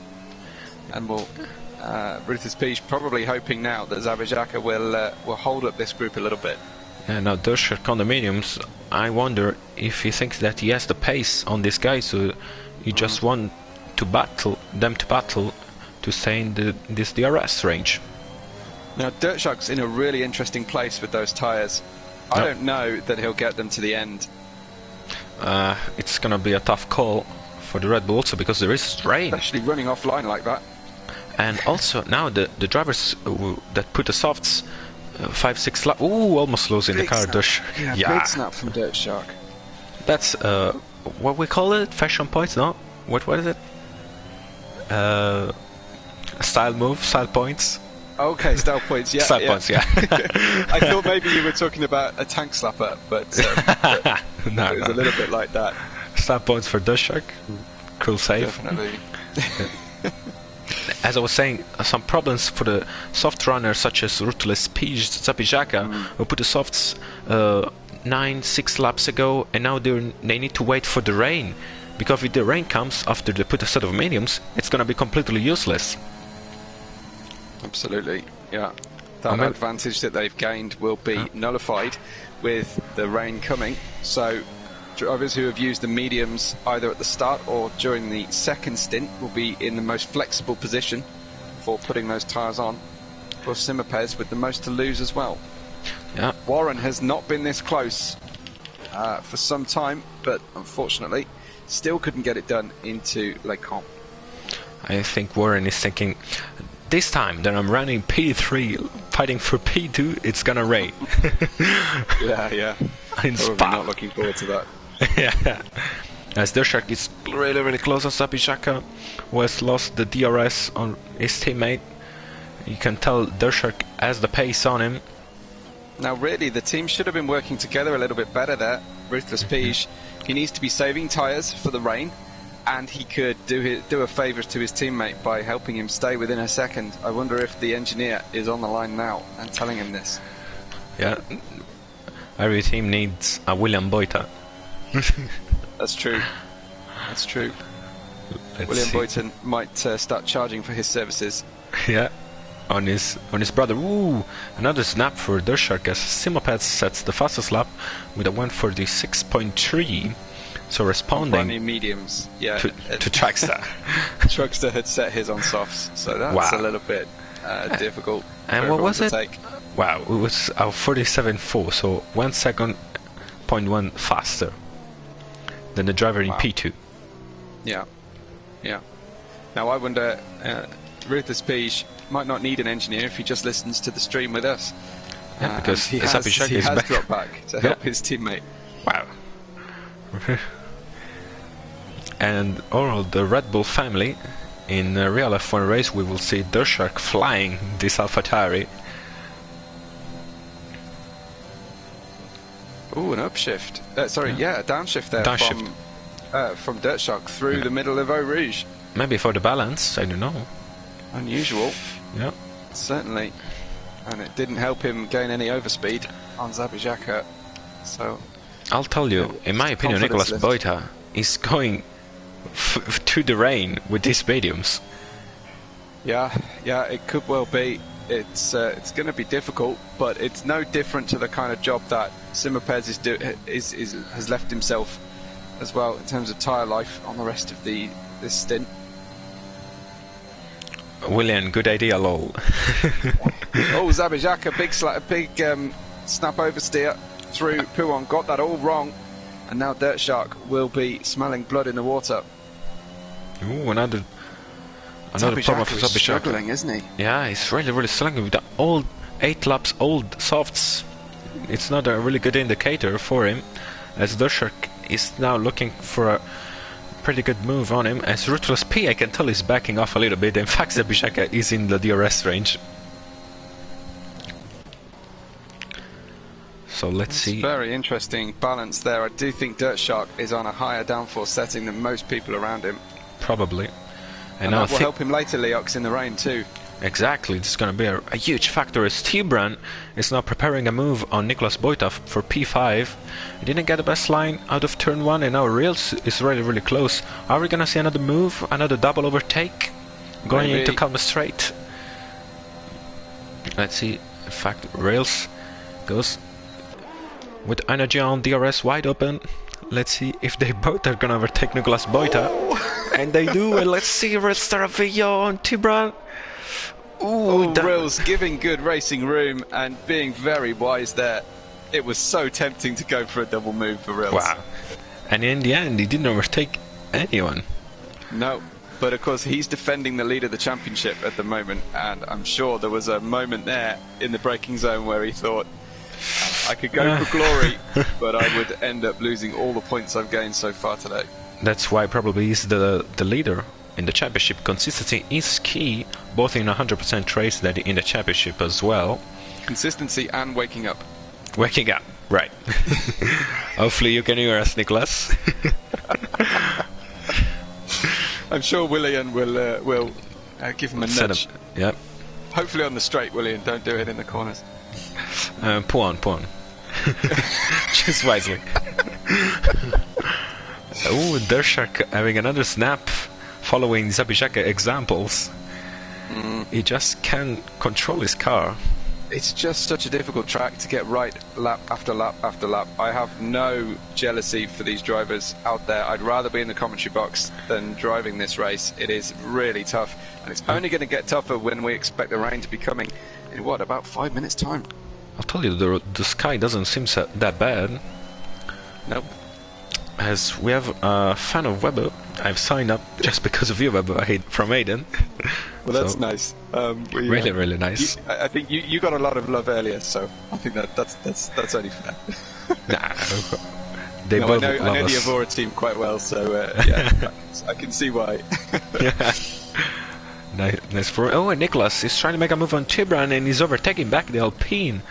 and Ruthless Pige probably hoping now that Zabijaka will hold up this group a little bit. Yeah, now Dershak on the mediums, I wonder if he thinks that he has the pace on this guy, so he just want to battle to stay in this DRS range. Now Dirtshak's in a really interesting place with those tyres. I don't know that he'll get them to the end. It's gonna be a tough call for the Red Bull also, because there is rain. Especially running offline like that. And also now the drivers that put the softs 5-6 laps. Ooh, almost losing the car. Big snap from Dirtshak. That's what we call it, fashion points, no? What is it? Style points. Okay, style points, yeah. Style points, yeah. I thought maybe you were talking about a tank slapper, but no, it was a little bit like that. Style points for Dirtshak. Cool save. Definitely. As I was saying, some problems for the soft runners such as Ruthless Pige, Zabijaka, who put the softs 9-6 laps ago, and now they need to wait for the rain, because if the rain comes after they put a set of mediums, it's gonna be completely useless. Absolutely, yeah. That advantage that they've gained will be nullified with the rain coming. So drivers who have used the mediums either at the start or during the second stint will be in the most flexible position for putting those tyres on. Of course, Simapez with the most to lose as well. Yeah. Warren has not been this close for some time, but unfortunately still couldn't get it done into Les Camps. I think Warren is thinking, this time that I'm running P3 fighting for P2, it's gonna rain. yeah. In Probably Spa. not looking forward to that. Yeah. As Dirtshak is really close on Zabijaka, who has lost the DRS on his teammate. You can tell Dirtshak has the pace on him. Now really the team should have been working together a little bit better there. Ruthless Pige, he needs to be saving tyres for the rain, and he could do a favour to his teammate by helping him stay within a second. I wonder if the engineer is on the line now and telling him this. Yeah. Every team needs a William Boyta. That's true. That's true. William Boyton might start charging for his services. Yeah, on his brother. Ooh, another snap for Dirtshak as Simapez sets the fastest lap with a 1:46.3. So responding running mediums, yeah, to Trackstar. Trackstar had set his on softs, so that's a little bit difficult. And what was it? Take. Wow, it was our 47.4, so 1 second, 0.1 faster than the driver in P2. Yeah. Now I wonder, Ruthless Pige might not need an engineer if he just listens to the stream with us. Yeah, because he has dropped back to help his teammate. Wow. And all the Red Bull family in a real F1 race, we will see Dirtshak flying this AlphaTauri. Ooh, an upshift. Sorry, a downshift there from Dirtshak through the middle of Eau Rouge. Maybe for the balance, I don't know. Unusual. Yeah. Certainly. And it didn't help him gain any overspeed on Zabijaka. So I'll tell you, in my opinion, Nicolas Boyta is going to the rain with these mediums. Yeah, it could well be. It's going to be difficult, but it's no different to the kind of job that Simapez has left himself as well in terms of tyre life on the rest of this stint. William, good idea, lol. Zabijaka, big snap oversteer through Pouon, got that all wrong, and now Dirtshak will be smelling blood in the water. Ooh, another problem for Zabijaka. Struggling, isn't he? Yeah, he's really struggling with the old 8 laps old softs. It's not a really good indicator for him, as Dirtshak is now looking for a pretty good move on him. As Ruthless P, I can tell, is backing off a little bit. In fact, Zabijaka is in the DRS range. So let's see. Very interesting balance there. I do think Dirt Shark is on a higher downforce setting than most people around him. Probably. And that will help him later, Leox, in the rain too. Exactly, this is going to be a huge factor as Tibran is now preparing a move on Nicolas Boita for P5. He didn't get the best line out of turn 1 and now Rails is really close. Are we going to see another move, another double overtake going into Calma Straight? Let's see. In fact, Rails goes with energy on DRS wide open. Let's see if they both are going to overtake Nicolas Boita. And they do, and let's see Rails Taravillo on Tibran. Ooh, Rails giving good racing room and being very wise there. It was so tempting to go for a double move for Rails. Wow. And in the end, he didn't overtake anyone. No, but of course he's defending the lead of the championship at the moment, and I'm sure there was a moment there in the braking zone where he thought, I could go for glory, but I would end up losing all the points I've gained so far today. That's why probably he's the leader in the championship. Consistency is key, both in 100% race that in the championship as well. Consistency and waking up. Waking up, right. Hopefully you can hear us, Nicolas. I'm sure Willian will give him a nudge. Yep. Hopefully on the straight, Willian. Don't do it in the corners. Pull on. Choose wisely. Oh, Dirt Shark having another snap following Zabijaka examples. He just can't control his car. It's just such a difficult track to get right lap after lap after lap. I have no jealousy for these drivers out there. I'd rather be in the commentary box than driving this race. It is really tough, and it's only going to get tougher when we expect the rain to be coming in, what, about 5 minutes' time? I'll tell you, the sky doesn't seem that bad. Nope. As we have a fan of Weber, I've signed up just because of you, Weber, from Aiden. Well, that's nice. Really nice. I think you got a lot of love earlier, so I think that's only fair. Nah, they both love us. I know the Evora team quite well, so yeah, I can see why. Yeah. Nice for. Oh, and Nicolas is trying to make a move on Tibran, and he's overtaking back the Alpine.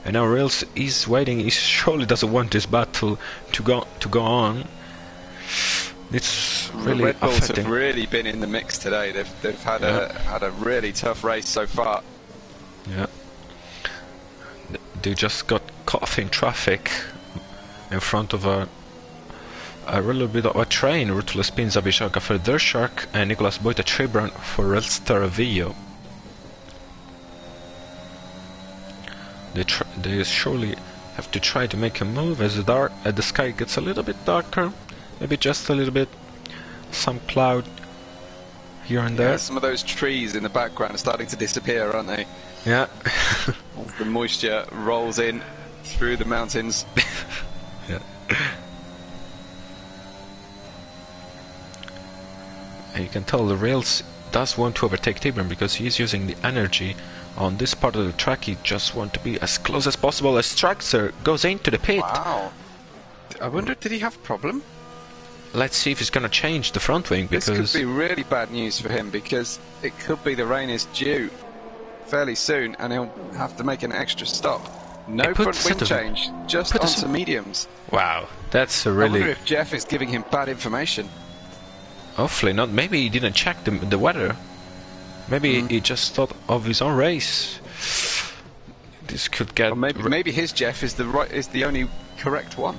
And now Rails is waiting. He surely doesn't want this battle to go on. It's really the Red Bulls affecting. have really been in the mix today. They've had a really tough race so far. Yeah. They just got caught in traffic in front of a little bit of a train. Ruthless Pin Zabishaka for Dirt Shark and Nicolas Boita Tibran for Rails Taravillo. They surely have to try to make a move as the sky gets a little bit darker, maybe just a little bit, some cloud here and there. Yeah, some of those trees in the background are starting to disappear, aren't they? Yeah. As the moisture rolls in through the mountains. Yeah. And you can tell the Rails does want to overtake Tibran because he's using the energy on this part of the track. He just wants to be as close as possible as Traxxer goes into the pit. Wow. I wonder, did he have a problem? Let's see if he's going to change the front wing, because this could be really bad news for him, because it could be the rain is due fairly soon and he'll have to make an extra stop. No front wing change, just onto mediums. Wow, that's a really... I wonder if Jeff is giving him bad information. Hopefully not. Maybe he didn't check the weather. Maybe he just thought of his own race. This could get... Or maybe his Jeff is the only correct one.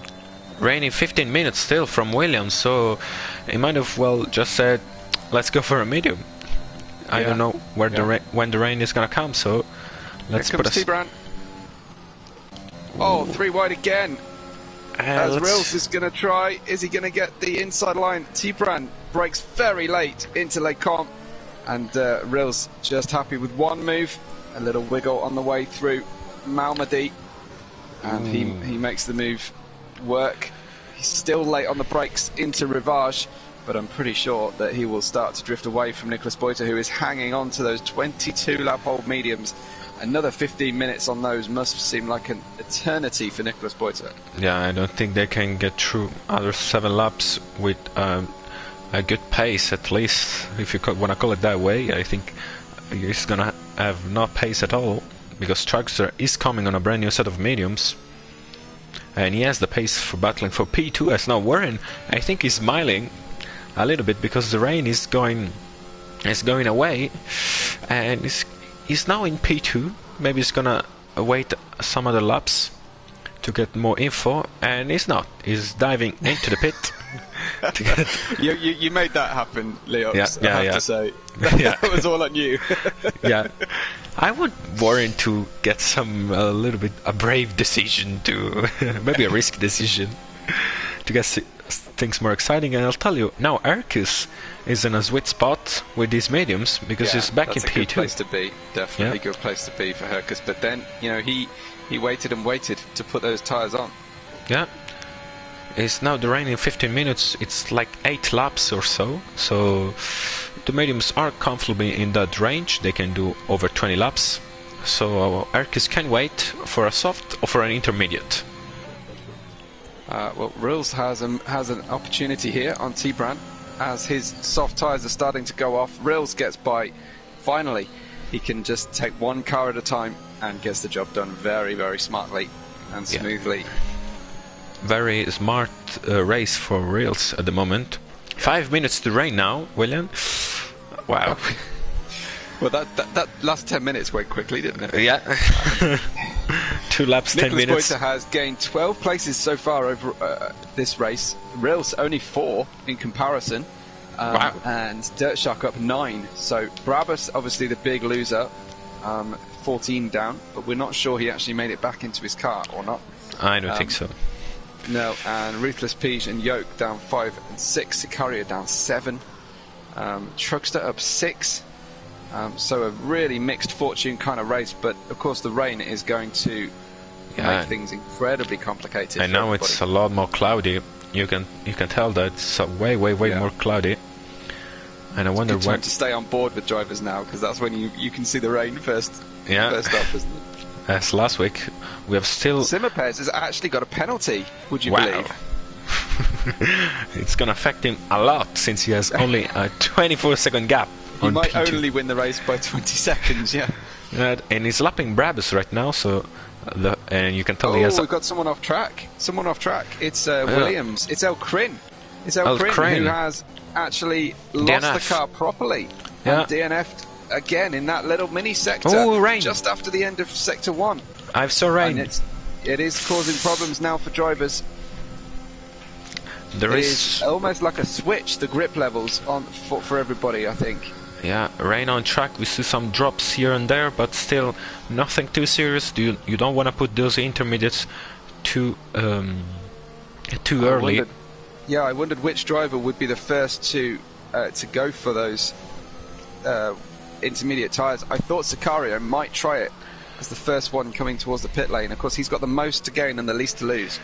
Rain in 15 minutes still from Williams, so he might have well just said, let's go for a medium. I don't know where when the rain is gonna come, so let's Here comes Tibran. Oh, 3 wide again. As Rails is gonna try, is he gonna get the inside line? Tibran breaks very late into Les Comps, and Rails just happy with one move, a little wiggle on the way through Malmedy, and he makes the move work. He's still late on the brakes into Rivage, but I'm pretty sure that he will start to drift away from Nicolas Boita, who is hanging on to those 22 lap old mediums. Another 15 minutes on those must seem like an eternity for Nicolas Boita. Yeah, I don't think they can get through other 7 laps with a good pace, at least, if you want to call it that way. I think he's gonna have no pace at all, because Traxxer is coming on a brand new set of mediums. and he has the pace for battling for P2. As now Warren, I think he's smiling a little bit because the rain is going away, and he's now in P2. Maybe he's gonna wait some other laps to get more info, and he's not. He's diving into the pit. To get You made that happen, Leox. Yeah, I have to say. That was all on you. yeah, I want Warren to get a brave decision, to maybe a risk decision, to get things more exciting. And I'll tell you now, Arcus is in a sweet spot with these mediums because he's back in P2. That's a good place to be. Definitely a good place to be for Hercus. But then, he waited and waited to put those tyres on. Yeah. It's now the rain in 15 minutes. It's like 8 laps or so. So the mediums are comfortably in that range. They can do over 20 laps. So Arcus can wait for a soft or for an intermediate. Well, Rils has an opportunity here on T-Brand as his soft tyres are starting to go off. Rils gets by. Finally, he can just take one car at a time and gets the job done very, very smartly and smoothly. Very smart race for Rils at the moment. 5 minutes to rain now, William. Wow. Well, that last 10 minutes went quickly, didn't it? Yeah. 2 laps, 10 minutes. Nicholas Boyter has gained 12 places so far over this race. Rils only 4 in comparison. Wow. And Dirt Shark up 9. So Brabus, obviously the big loser, 14 down, but we're not sure he actually made it back into his car or not. I don't think so. No, and Ruthless Peach and Yoke down 5 and 6. Sicario down 7. Truckster up 6. So a really mixed fortune kind of race, but of course the rain is going to make things incredibly complicated. And now it's a lot more cloudy. You can tell that it's way more cloudy. And I wonder it's time to stay on board with drivers now, because that's when you can see the rain first. First up, isn't it? As last week, we have still... Simmerpez has actually got a penalty, would you believe? It's going to affect him a lot, since he has only a 24-second gap. He might P2. only win the race by 20 seconds, yeah. And he's lapping Brabus right now, so... and you can tell he has... we've got someone off track. It's Williams. It's El Crin. It's El Crin who has actually lost the car properly. Yeah. And DNF'd again in that little mini sector. Rain. Just after the end of sector 1. I've saw rain. And it is causing problems now for drivers. There is almost like a switch, the grip levels on for everybody, I think. Yeah, rain on track. We see some drops here and there, but still nothing too serious. You don't want to put those intermediates too early. I wondered which driver would be the first to go for those intermediate tyres. I thought Sicario might try it as the first one coming towards the pit lane. Of course, he's got the most to gain and the least to lose.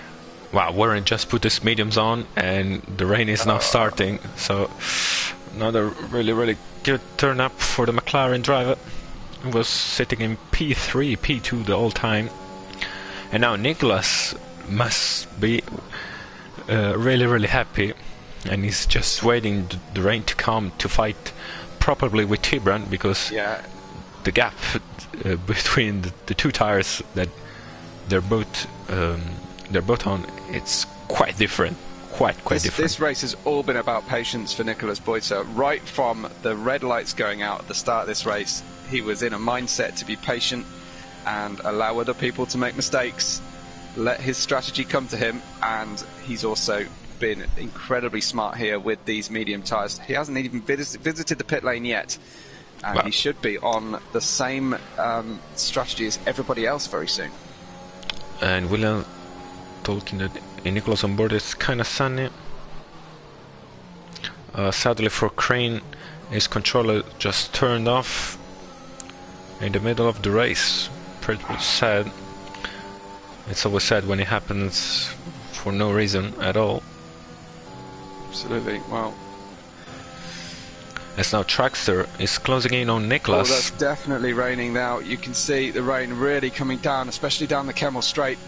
Wow, Warren just put his mediums on, and the rain is now starting. So another really good turn up for the McLaren driver. He was sitting in P3, P2 the whole time. And now Nicholas must be really happy, and he's just waiting the rain to come to fight properly with T-Brand, because the gap between the 2 tires that they're both on, it's quite different. Quite different. This race has all been about patience for Nicholas Boyter. Right from the red lights going out at the start of this race, he was in a mindset to be patient and allow other people to make mistakes, let his strategy come to him, and he's also been incredibly smart here with these medium tyres. He hasn't even visited the pit lane yet, and he should be on the same strategy as everybody else very soon. And William talking that Nicholas on board is kind of sunny. Sadly for Crane, his controller just turned off in the middle of the race. Pretty sad. It's always sad when it happens for no reason at all. Absolutely. Well, as now Trackster is closing in on Nicholas. That's definitely raining now. You can see the rain really coming down, especially down the Kemmel Straight.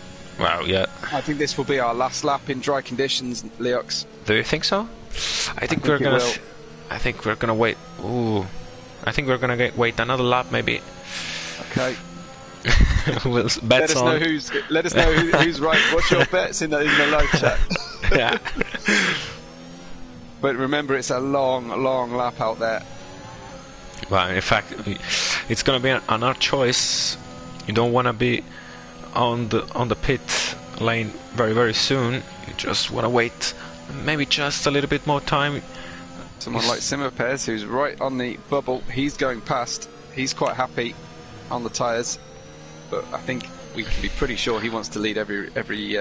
Wow, yeah. I think this will be our last lap in dry conditions, Leox. Do you think so? I think we're gonna wait. Ooh, I think we're gonna wait another lap, maybe. Okay. We'll Let bets us know on. who's right. What's your bets in the live chat? Yeah. But remember, it's a long lap out there. Well, in fact, it's gonna be an our choice. You don't want to be on the pit lane very soon. You just want to wait, maybe just a little bit more time. Someone like Simopez, who's right on the bubble, he's going past. He's quite happy on the tyres, but I think we can be pretty sure he wants to lead every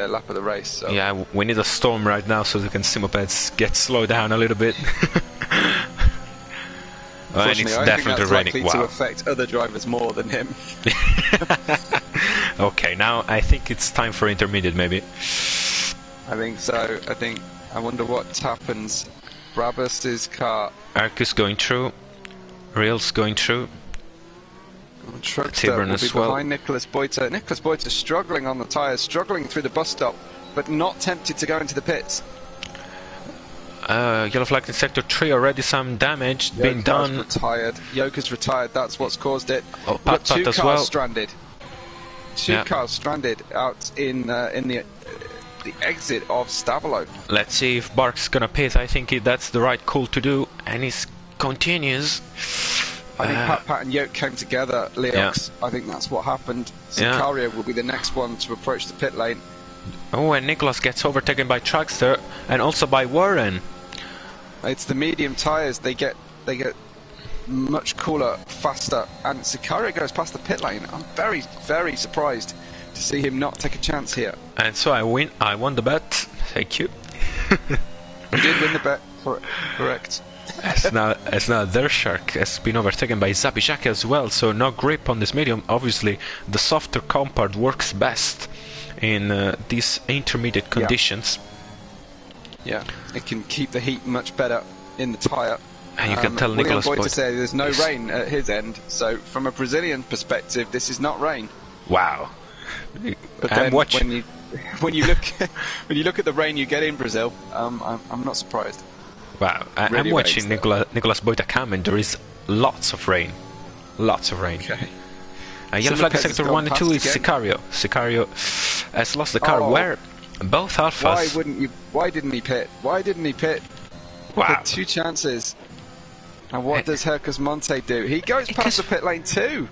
lap of the race. So. Yeah, we need a storm right now so that Simopez get slowed down a little bit. And it's I definitely think that's raining. likely to affect other drivers more than him. Okay, now I think it's time for intermediate, maybe. I think so. I wonder what happens. Brabus's car. Arcus going through. Reel's going through. Truckster will be as well. behind Nicholas Boyter. Nicholas Boyter struggling on the tyres, struggling through the bus stop, but not tempted to go into the pits. Yellow flag in sector 3, already some damage being done. Retired. Yoko's retired, that's what's caused it. Oh, But Pat two as cars well. stranded. Two cars stranded out in the exit of Stavolo. Let's see if Bark's gonna pit. I think that's the right call to do, and he continues. I think Pat and Yoke came together, Leox. I think that's what happened. Sicario will be the next one to approach the pit lane. Oh, and Nicholas gets overtaken by Truckster and also by Warren. It's the medium tyres. They get much cooler, faster, and Sicario goes past the pit lane. I'm very surprised to see him not take a chance here. And so I won the bet. Thank you. You did win the bet. Correct. As now their shark has been overtaken by Zabijak as well, so no grip on this medium. Obviously, the softer compound works best in these intermediate conditions. Yeah, it can keep the heat much better in the tyre. And you can tell Nicholas Boyter say there's no rain at his end, so from a Brazilian perspective, this is not rain. Wow. But then when you look at the rain you get in Brazil, I'm not surprised. Wow, Really I'm watching rains, Nicholas Boyter come, and there is lots of rain. Lots of rain. Okay. Yellow flag in Lopez has sector gone 1 and 2 is past again. Sicario. Sicario has lost the car where both Alphas. Why didn't he pit? Why didn't he pit? Wow. Had two chances. And what does Hercus Monte do? He goes past the pit lane too.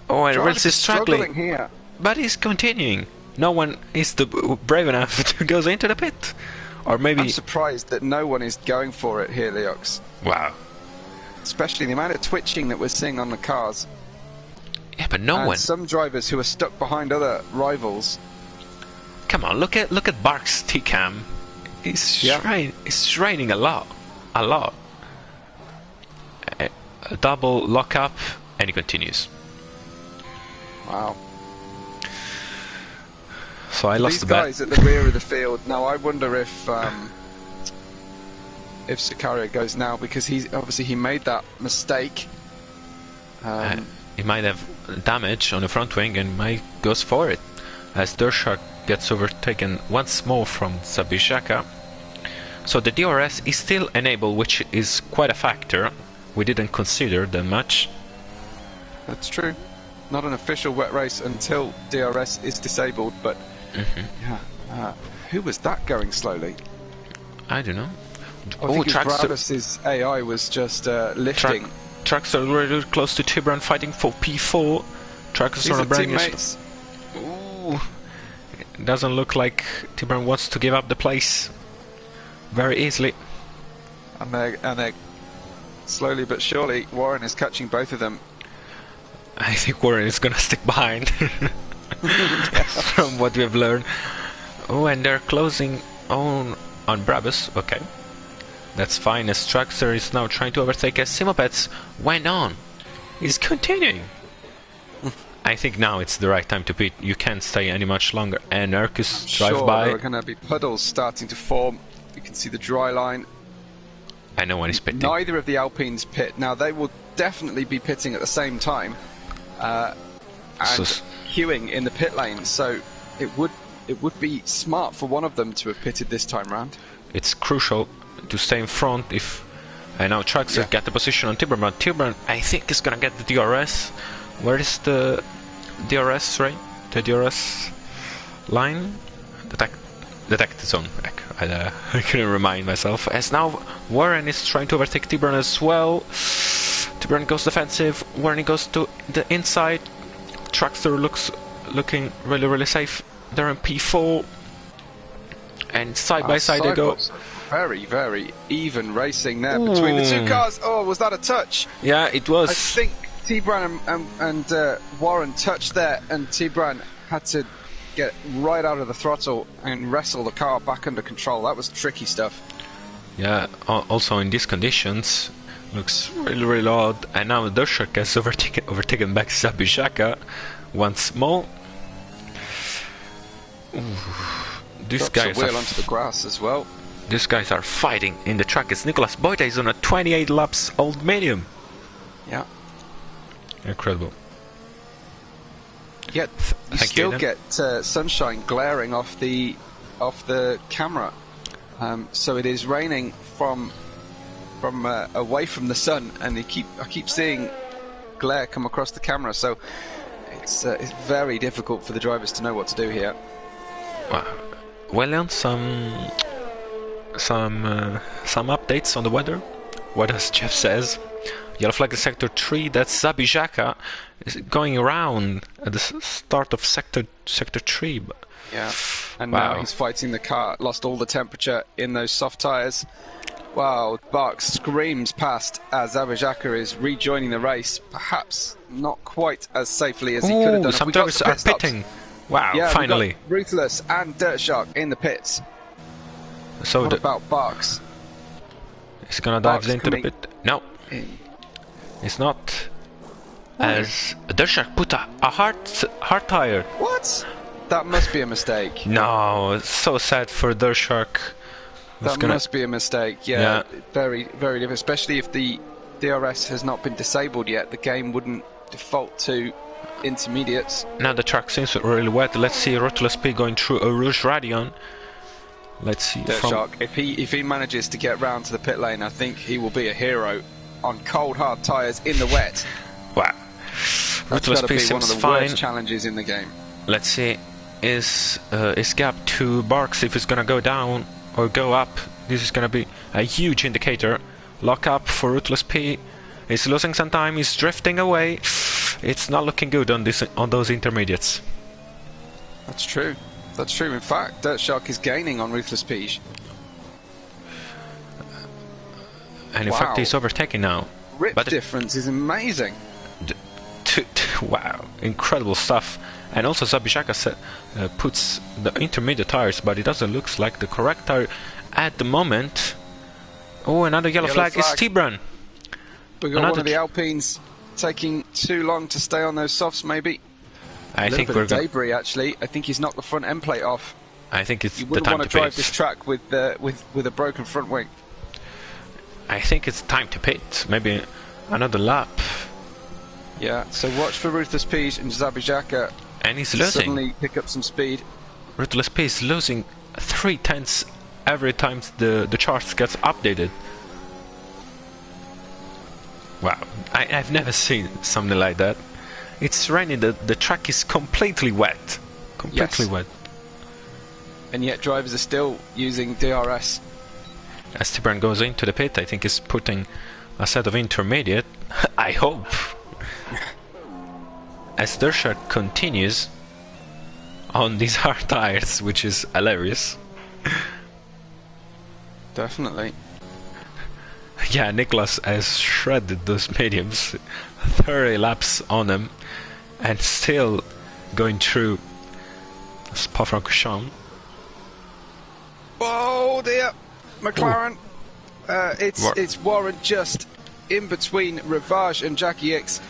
Oh, and Drivers Reels is struggling here. but he's continuing. No one is brave enough to go into the pit. Or maybe... I'm surprised that no one is going for it here, Leox. Wow. Especially the amount of twitching that we're seeing on the cars. Yeah, but no one. Some drivers who are stuck behind other rivals. Come on, look at Bark's T-cam. It's raining a lot. A lot. A double lock-up, and he continues. Wow. So I lost These the bet. guys at the rear of the field. Now I wonder if Sicario goes now, because he made that mistake. He might have damage on the front wing and might goes for it, as Dershak gets overtaken once more from Sabishaka. So the DRS is still enabled, which is quite a factor. We didn't consider that much. That's true. Not an official wet race until DRS is disabled, but who was that going slowly? I don't know. I think Brabus's AI was just lifting. Trucks are already close to Tibran, fighting for P4. Trucks are teammates. Ooh. It doesn't look like Tibran wants to give up the place very easily. And they're slowly but surely, Warren is catching both of them. I think Warren is gonna stick behind from what we've learned. Oh, and they're closing on Brabus. Okay, that's fine, as Traxxer is now trying to overtake as Simopets went on. He's continuing. I think now it's the right time to pit. You can't stay any much longer. And Urkus drive by. There are going to be puddles starting to form. You can see the dry line. And no one is pitting. Neither of the Alpines pit. Now they will definitely be pitting at the same time. And queuing in the pit lane. So it would be smart for one of them to have pitted this time round. It's crucial to stay in front. If and now Traxxer get the position on Tibran. But Tibran, I think, is gonna get the DRS. Where is the DRS, Ray? the DRS line. Detect zone. I couldn't remind myself. As now Warren is trying to overtake Tiburon as well. Tiburon goes defensive. Warren goes to the inside. Trackster looking really safe. They're in P4. And side by side they go. Very even racing there between the two cars. Oh, was that a touch? Yeah, it was. I think T-Bran and Warren touched there, and T-Bran had to get right out of the throttle and wrestle the car back under control. That was tricky stuff. Yeah, also in these conditions, looks really odd. And now Dershak has overtaken back Zabijaka once more. These guys wheel onto the grass as well. These guys are fighting in the track. It's Nicolas Boita is on a 28 laps old medium. Yeah. Incredible. Yet you still get sunshine glaring off the camera. So it is raining from away from the sun, and I keep seeing glare come across the camera. So it's very difficult for the drivers to know what to do here. Wow. Well, Leon, some updates on the weather. What does Jeff says? Yellow flag is sector 3. That's Zabijaka is going around at the start of sector 3. Yeah, and now he's fighting the car. Lost all the temperature in those soft tyres. Wow, Bark screams past as Zabijaka is rejoining the race. Perhaps not quite as safely as he could have done. Some drivers are pitting. Wow, yeah, finally. Ruthless and Dirt Shark in the pits. So what about Barks? He's gonna dive into the pit. No. It's not. As Dirt Shark put a hard tire. What? That must be a mistake. No, it's so sad for Dirt Shark. That must be a mistake. Yeah, very different. Especially if the DRS has not been disabled yet, the game wouldn't default to intermediates. Now the track seems really wet. Let's see Ruthless P going through a Rouge Radion. Let's see. Dirt Shark, if he manages to get round to the pit lane, I think he will be a hero on cold hard tyres in the wet. Wow. Ruthless P seems one of the fine. worst challenges in the game. Let's see. Is gap to Barks if it's gonna go down or go up? This is gonna be a huge indicator. Lock up for Ruthless P. He's losing some time. He's drifting away. It's not looking good on those intermediates. That's true. That's true. In fact, Dirt Shark is gaining on Ruthless P. And in fact, he's overtaking now. Rip difference is amazing. Wow, incredible stuff. And also Zabijaka puts the intermediate tires, but it doesn't look like the correct tire at the moment. Oh, another yellow flag is Tibran. We got one of the Alpines taking too long to stay on those softs, maybe. I think we're debris actually. I think he's knocked the front end plate off. I think it's you the time want to drive this track with a broken front wing. I think it's time to pit. Maybe another lap. Yeah. So watch for Ruthless P and Zabijaka. And he's losing. Suddenly pick up some speed. Ruthless P is losing 0.3 every time the chart gets updated. Wow, I've never seen something like that. It's raining, the track is completely wet. Completely wet. And yet drivers are still using DRS. As Tibran goes into the pit, I think he's putting a set of intermediate. I hope. As Dershak continues on these hard tires, which is hilarious. Definitely. Yeah, Nicholas has shredded those mediums, 30 laps on them, and still going through Spa-Francorchamps. Oh dear, McLaren. It's Warren just in between Rivage and Jackie X.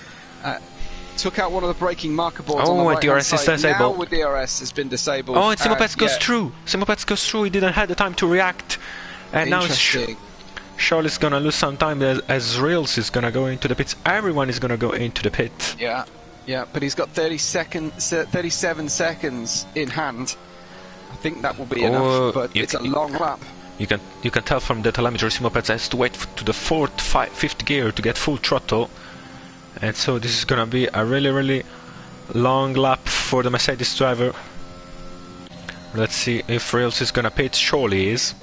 Took out one of the braking marker boards on the right DRS is disabled. Now DRS has been disabled. Oh, and Simopets goes through. Simopets goes through. He didn't have the time to react. And now Charles is gonna lose some time as Reels is gonna go into the pits. Everyone is gonna go into the pit. Yeah, but he's got 37 seconds in hand. I think that will be enough, but it's a long lap. You can tell from the telemetry Simopets has to wait to the fifth gear to get full throttle. And so this is gonna be a really long lap for the Mercedes driver. Let's see if Rails is gonna pit. Surely he is.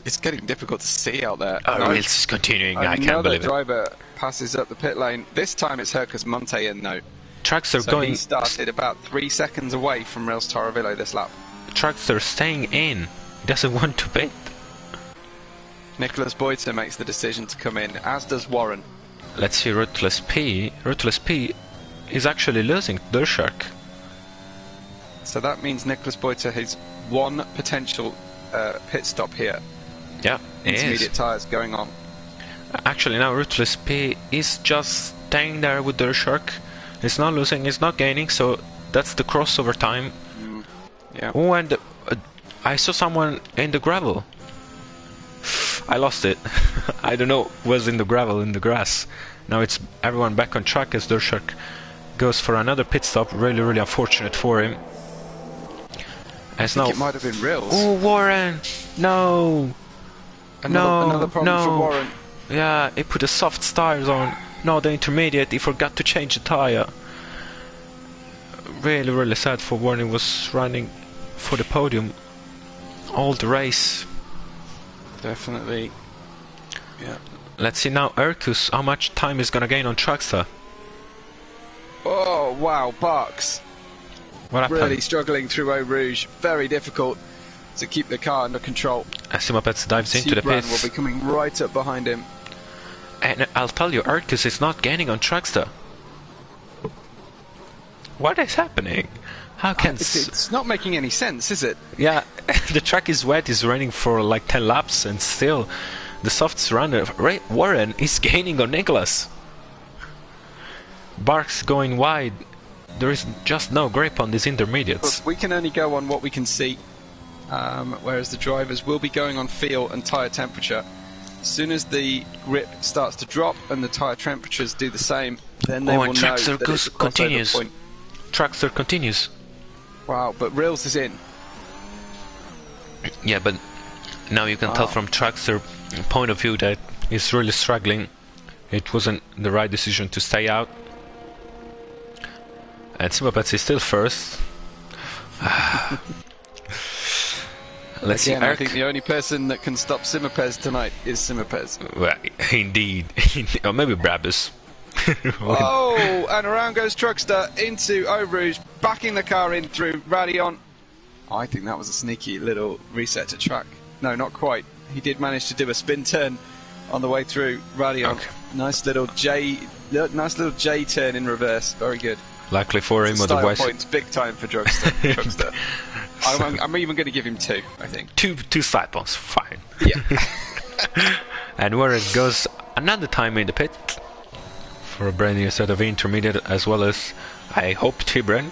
It's getting difficult to see out there. Oh, Rails is continuing. I can't believe it. Another driver passes up the pit lane. This time it's Hercus Monte in though. Trucks are So going. he started about 3 seconds away from Rails Taravillo this lap. Trucks are staying in. He doesn't want to pit. Nicholas Boyter makes the decision to come in, as does Warren. Let's see, Ruthless P. Ruthless P is actually losing the Shark. So that means Nicholas Boyter has one potential pit stop here. Yeah, it is. Intermediate tyres going on. Actually, now Ruthless P is just staying there with the Shark. He's not losing, he's not gaining, so that's the crossover time. Yeah. Oh, and I saw someone in the gravel. I lost it. I don't know, was in the gravel, in the grass. Now it's everyone back on track as Durshak goes for another pit stop. Really, really unfortunate for him. As I now, think it might have been Rills. oh, Warren! No! Another problem for Warren. Yeah, he put the soft tires on. No, the intermediate, he forgot to change the tire. Really, really sad for Warren. He was running for the podium all the race. Definitely. Yeah. Let's see now, Erkus, how much time is gonna gain on Truckster? Oh, wow, Barks. What happened? Really struggling through Eau Rouge. Very difficult to keep the car under control. Simapets dives into the Sebran pits. will be coming right up behind him. And I'll tell you, Erkus is not gaining on Truckster. What is happening? How can... It's not making any sense, is it? Yeah, the track is wet, he's running for like 10 laps, and still the softs runner, Warren, is gaining on Nicholas. Barks going wide. There is just no grip on these intermediates. But we can only go on what we can see, whereas the drivers will be going on feel and tyre temperature. As soon as the grip starts to drop and the tyre temperatures do the same, then they will know that it's a crossover point. Truckster continues. Wow, but Rills is in. Yeah, but now you can tell from Truckster point of view that he's really struggling. It wasn't the right decision to stay out. And Simapets is still first. Let's see, I think the only person that can stop Simapes tonight is Simapes. Well, indeed. Or maybe Brabus. Oh, and around goes Truckster into Eau Rouge, backing the car in through Radion. I think that was a sneaky little reset to track. No, not quite. He did manage to do a spin turn on the way through Radion. Okay. Nice little J turn in reverse. Very good. Luckily for him, otherwise points big time for Truckster. I'm even going to give him 2. I think two side points. Fine. Yeah. And Warren goes another time in the pit for a brand new set of intermediate, as well as I hope Tibran.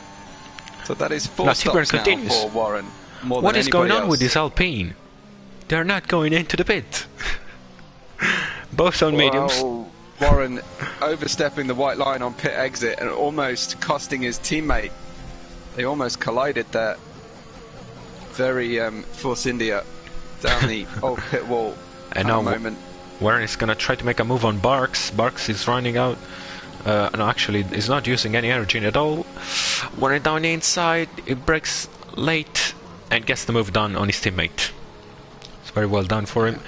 So that is 4 stops now for Warren. What is going on with this Alpine? They're not going into the pit. Both on mediums. Warren overstepping the white line on pit exit and almost costing his teammate. They almost collided there. Very Force India down the old pit wall at the moment. Warren is gonna try to make a move on Barks. Barks is running out. No, actually, he's not using any energy at all. Warren down the inside. It breaks late and gets the move done on his teammate. It's very well done for him.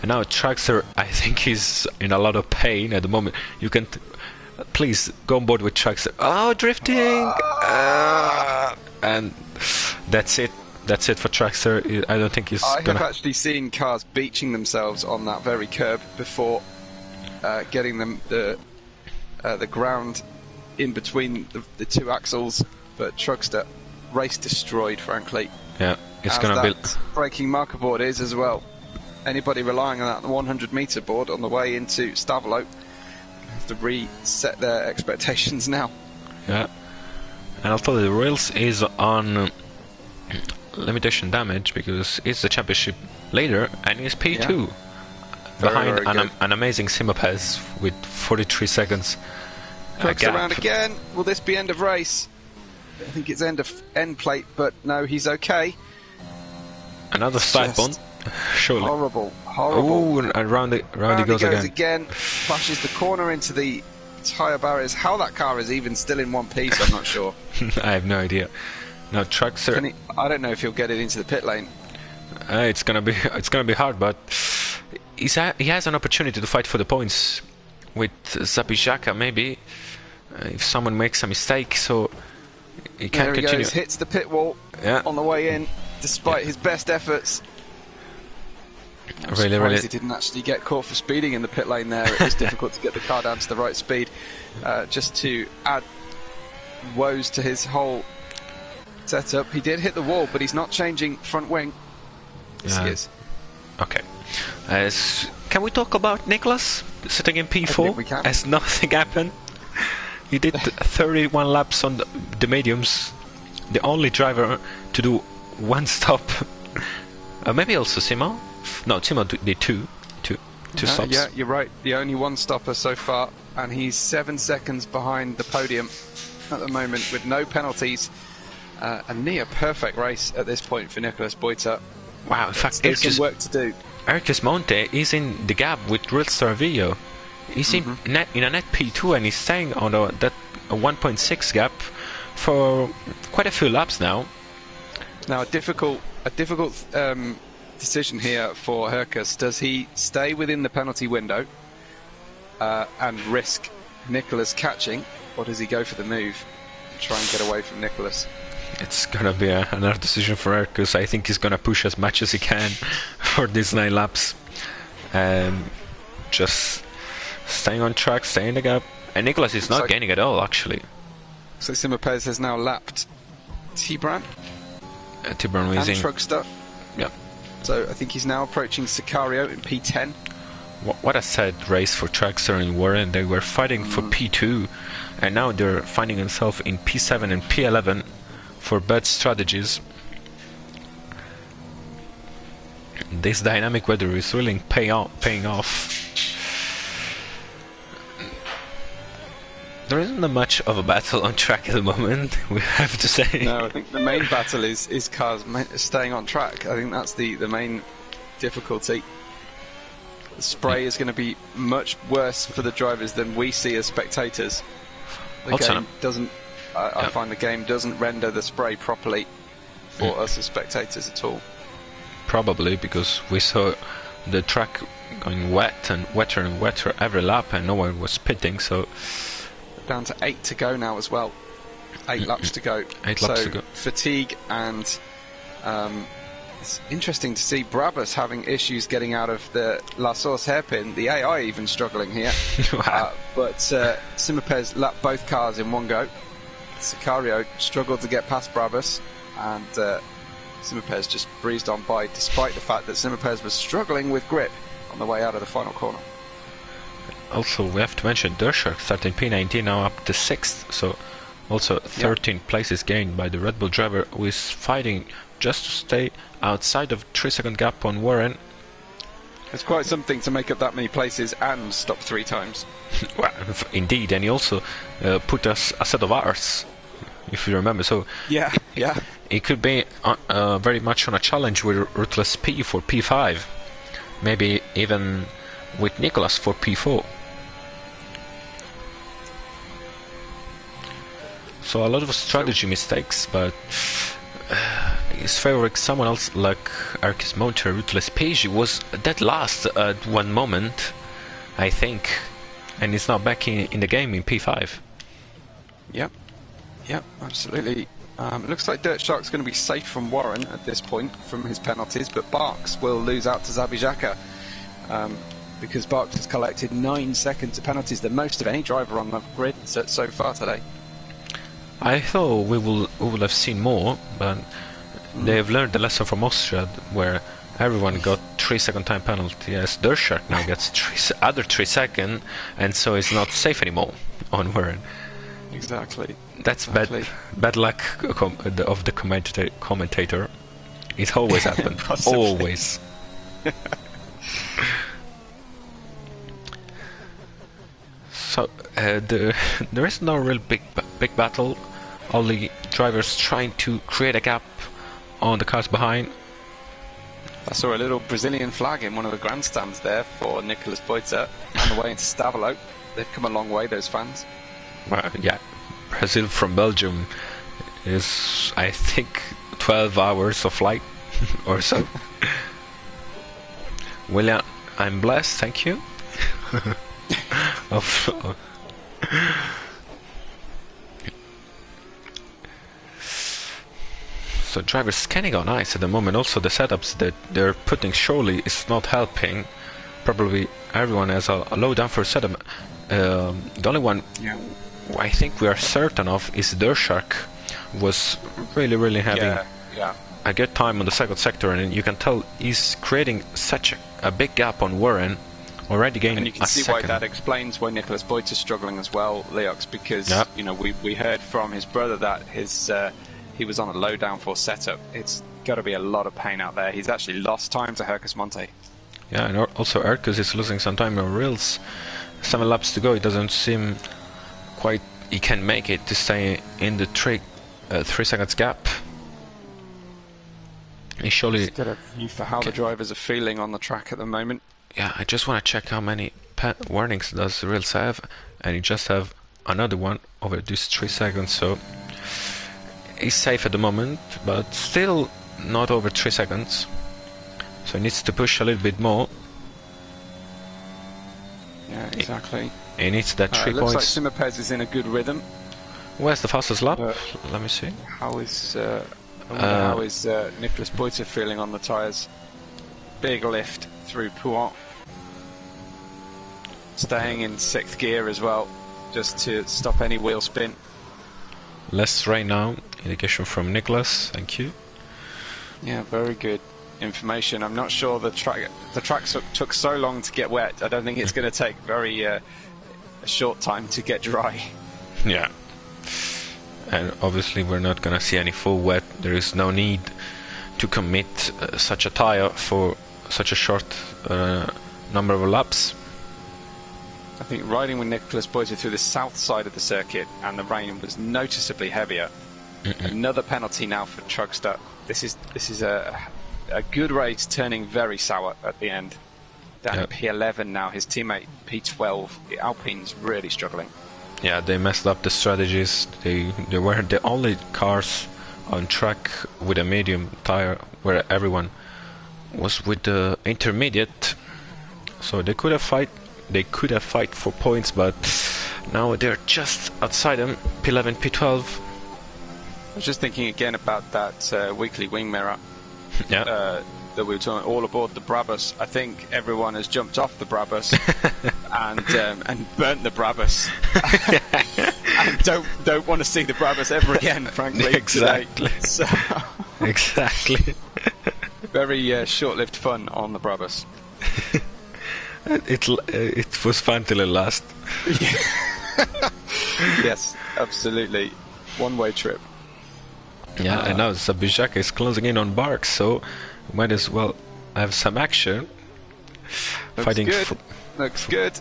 And now Traxxer, I think he's in a lot of pain at the moment. You can please go on board with Traxxer. Oh, drifting! And that's it. That's it for Traxxer. I don't think he's I have actually seen cars beaching themselves on that very curb before getting them the ground in between the 2 axles. But Truckster, race destroyed, frankly. Yeah, it's going to be... braking marker board is as well. Anybody relying on that 100-meter board on the way into Stavolo have to reset their expectations now. Yeah, and I'll tell you, the rails is on limitation damage because it's the championship later and it's P2 behind an amazing Simapes with 43 seconds. Trucks around again. Will this be end of race? I think it's end plate, but no, he's okay. Another side bond. Surely. Horrible. Oh, and round he goes again. Flashes the corner into the tyre barriers. How that car is even still in one piece, I'm not sure. I have no idea. No, trucks are... I don't know if he'll get it into the pit lane. It's gonna be hard, but he has an opportunity to fight for the points with Zabijaka, maybe, if someone makes a mistake, so he can there he continue. goes, hits the pit wall on the way in, despite his best efforts. Really, he didn't actually get caught for speeding in the pit lane there. It was difficult to get the car down to the right speed. Just to add woes to his whole setup, he did hit the wall, but he's not changing front wing. Yes, he is. Okay. Can we talk about Nicholas sitting in P4? I think we can. As nothing happened. He did 31 laps on the mediums. The only driver to do one stop. Maybe also Simo. No, Simo did two stops. Yeah, you're right. The only one stopper so far, and he's 7 seconds behind the podium at the moment with no penalties. A near perfect race at this point for Nicholas Boita. Wow, in fact, there's some work to do. Erkes Monte is in the gap with Real Starvillo. He's in a net P2 and he's staying on that 1.6 gap for quite a few laps now. Now a difficult decision here for Hercus. Does he stay within the penalty window and risk Nicholas catching, or does he go for the move and try and get away from Nicholas? It's gonna be another decision for Ercus. I think he's gonna push as much as he can for these 9 laps. Just staying on track, staying in the gap. And Nicholas is not gaining at all, actually. So Simo Pez has now lapped Tibran. Tibran is in. Trugster. Yeah. So I think he's now approaching Sicario in P10. What a sad race for Traxxer and Warren. They were fighting for P2, and now they're finding themselves in P7 and P11 for bad strategies. This dynamic weather is really paying off. There isn't much of a battle on track at the moment, we have to say. No, I think the main battle is cars staying on track. I think that's the main difficulty. The spray is going to be much worse for the drivers than we see as spectators. The game doesn't. I find the game doesn't render the spray properly for us as spectators at all. Probably because we saw the track going wet and wetter every lap, and no one was pitting. So down to 8 to go now as well. 8 laps to go. 8 laps to go. Fatigue, and it's interesting to see Brabus having issues getting out of the La Source hairpin. The AI even struggling here. Wow. But Simo Pez lapped both cars in one go. Sicario struggled to get past Brabus, and Simo Pez just breezed on by, despite the fact that Simo Pez was struggling with grip on the way out of the final corner. Also, we have to mention Dershark starting P19, now up to 6th, so also 13 places gained by the Red Bull driver, who is fighting just to stay outside of 3-second gap on Warren. It's quite something to make up that many places and stop 3 times. Well, indeed, and he also put us ahead of ours, if you remember. So yeah, it could be very much on a challenge with Ruthless P for P5, maybe even with Nicholas for P4. So a lot of strategy mistakes, but he's favoring someone else like Erkes Monte. Ruthless Page was dead last at one moment, I think, and he's now back in the game in P5. Yep, absolutely. It looks like Dirt Shark's going to be safe from Warren at this point from his penalties, but Barks will lose out to Zabijaka because Barks has collected 9 seconds of penalties, the most of any driver on the grid so far today. I thought we would have seen more, but they've learned the lesson from Austria, where everyone got 3-second time penalty. Yes, Dirt Shark now gets 3 seconds, and so it's not safe anymore on Warren. Exactly. That's bad luck of the commentator. It always happens. Always. So there is no real big battle. Only drivers trying to create a gap on the cars behind. I saw a little Brazilian flag in one of the grandstands there for Nicholas Boita on the way into Stavolo. They've come a long way, those fans. Well, yeah, Brazil from Belgium is, I think, 12 hours of flight or so. William, I'm blessed, thank you. of, So drivers scanning on ice at the moment. Also the setups that they're putting surely is not helping. Probably everyone has a low down for setup. The only one I think we are certain of is their Shark was really having a good time on the second sector, and you can tell he's creating such a big gap on Warren. Already gaining and you can see second. why that explains why Nicholas Boyd is struggling as well, Leox, because you know we heard from his brother that his he was on a low downforce setup. It's got to be a lot of pain out there. He's actually lost time to Hercus Monte. Yeah, and also Hercus is losing some time on rails. 7 laps to go. It doesn't seem quite he can make it to stay in the 3 seconds gap. He surely get a view for how the drivers are feeling on the track at the moment. Yeah, I just want to check how many warnings does the rails have, and you just have another one over this 3 seconds, so he's safe at the moment, but still not over 3 seconds, so he needs to push a little bit more. Yeah, exactly. He needs that 3 looks points. Like Simapez is in a good rhythm. Where's the fastest lap? Let me see. How is Nicholas Boyter feeling on the tyres? Big lift through Pouant. Staying in 6th gear as well, just to stop any wheel spin. Less right now. Indication from Nicholas. Thank you. Yeah, very good information. I'm not sure the track took so long to get wet. I don't think it's going to take a short time to get dry. Yeah. And obviously we're not going to see any full wet. There is no need to commit such a tire for such a short number of laps. I think riding with Nicholas Boyter through the south side of the circuit and the rain was noticeably heavier. Another penalty now for Trugster. This is a good race turning very sour at the end. Down at P11 now, his teammate P12. Alpine's really struggling. Yeah, they messed up the strategies. They were the only cars on track with a medium tire, where everyone was with the intermediate. So they could have fight for points, but now they're just outside them. P11, P12. I was just thinking again about that weekly wing mirror. Yeah. That we were talking all aboard the Brabus. I think everyone has jumped off the Brabus and burnt the Brabus. and don't want to see the Brabus ever again, frankly. Exactly. So Exactly. very short-lived fun on the Brabus. It was fun till it last. Yes, absolutely. One-way trip. Yeah, and now Zabijaka is closing in on Barks, so might as well have some action. Looks good. Looks good.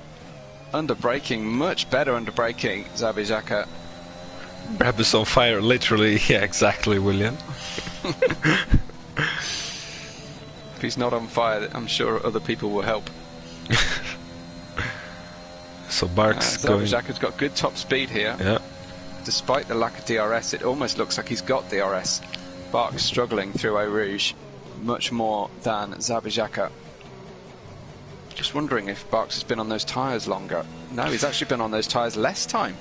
Under braking, much better under braking, Zabijaka. Brabus on fire, literally. Yeah, exactly, William. If he's not on fire, I'm sure other people will help. So Barks going. Zabijaka's got good top speed here. Yeah. Despite the lack of DRS, it almost looks like he's got DRS. Barks struggling through Eau Rouge much more than Zabijaka. Just wondering if Barks has been on those tyres longer. No, he's actually been on those tyres less time.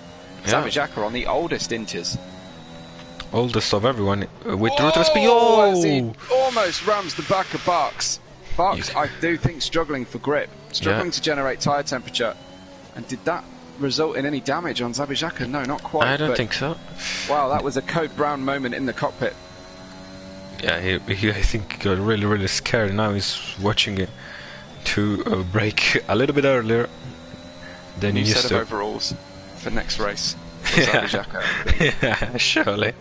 Yeah. Zabijaka on the oldest inches. Oldest of everyone with rotor speed. As he almost rams the back of Barks. Barks, I do think, struggling for grip, struggling to generate tyre temperature. And did that result in any damage on Zabijaka? No, not quite. I don't think so. Wow, that was a Code Brown moment in the cockpit. Yeah, he I think got really scared. Now he's watching it to brake a little bit earlier than he New used set to. of overalls for next race. For Zabijaka, I think. Yeah, surely.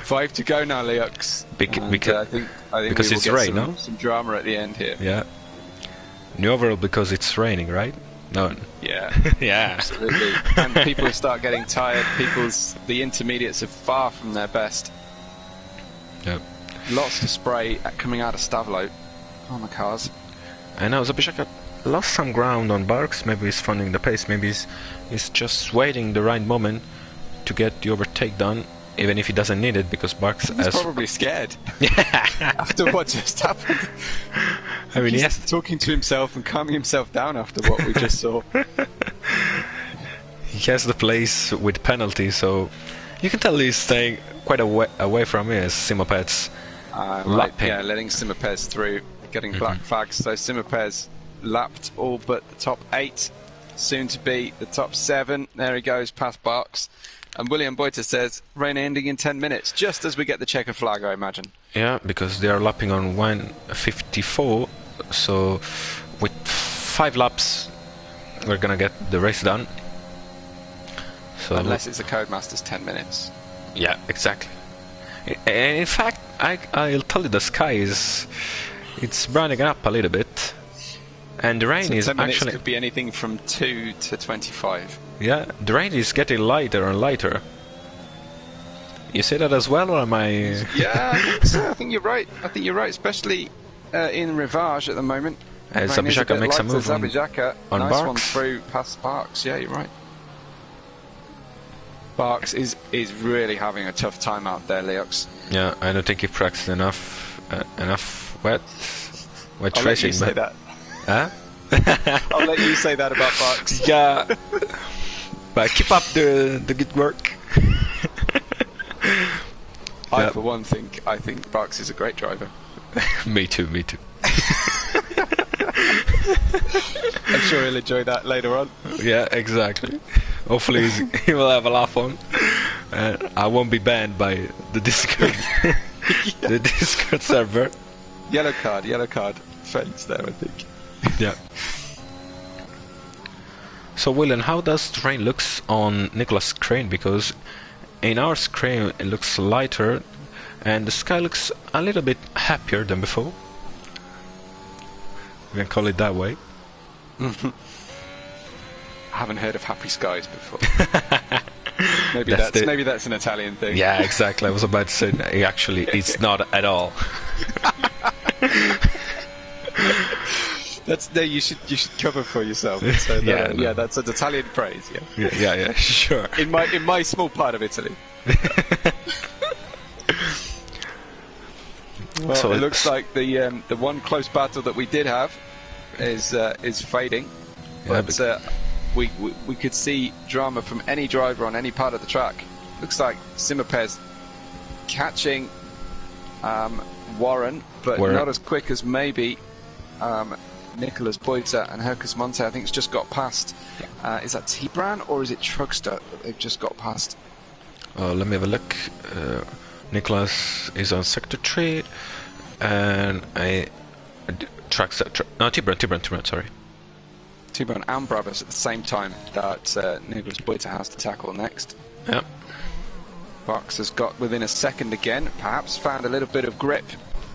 5 to go now, Leox. Because I think because we will it's get rain, no? some drama at the end here. Yeah. New overall because it's raining, right? No. Yeah. Yeah. Absolutely. And people start getting tired. The intermediates are far from their best. Yep. Lots to spray coming out of Stavlo on the cars. And now Zabijaka lost some ground on Barks. Maybe he's finding the pace. Maybe he's just waiting the right moment to get the overtake done, even if he doesn't need it, because Barks He's has... probably scared after what just happened. I mean, He's yes, talking to himself and calming himself down after what we just saw. he has the place with penalty, so you can tell he's staying quite away from me as Simoped's Right, lapping. yeah, letting Simopez through, getting black flags. So Simopez lapped all but the top 8, soon to be the top 7. There he goes, past Barks. And William Boyter says, rain ending in 10 minutes, just as we get the checkered flag, I imagine. Yeah, because they are lapping on 1:54, so with 5 laps we're gonna get the race done. So Unless it's a Codemasters 10 minutes. yeah, exactly. And in fact, I'll tell you, the sky it's brightening up a little bit, and the rain So is 10 minutes actually... could be anything from 2 to 25. Yeah, the rain is getting lighter and lighter. You say that as well, or am I... Yeah, I think so. I think you're right. I think you're right, especially in Rivage at the moment. As Rain is Zabijaka bit makes a lighter. move on Zabijaka, nice one Barks. through past Barks. Yeah, you're right. Barks is really having a tough time out there, Leox. Yeah, I don't think he practiced enough wet I'll let racing. you say that. Huh? I'll let you say that about Barks. Yeah, but keep up the good work. I, Yeah. for one, I think Barks is a great driver. Me too. I'm sure he'll enjoy that later on. Yeah, exactly. Hopefully he will have a laugh on, and I won't be banned by the Discord, the Discord server. Yellow card. Fence there, I think. Yeah. So William, how does the rain looks on Nicholas' screen? Because in our screen it looks lighter, and the sky looks a little bit happier than before. We can call it that way. I haven't heard of happy skies before. Maybe That's maybe that's an Italian thing. Yeah, exactly. I was about to say, actually, it's not at all. You should cover for yourself. And say that, Yeah, no. that's an Italian phrase. Yeah. Yeah, sure. In my small part of Italy. Well, So it looks like the one close battle that we did have is fading, Yeah, but we could see drama from any driver on any part of the track. Looks like Simopez catching Warren, but not as quick as maybe Nicholas Boyter and Hercus Monte. I think it's just got past. Is that T-Bran or is it Trugster that they've just got past? Let me have a look. Nicholas is on sector 3, and T-Bran, sorry. T-Bran and Brabus at the same time that Nicholas Boyter has to tackle next. Yeah. Barks has got within a second again, perhaps found a little bit of grip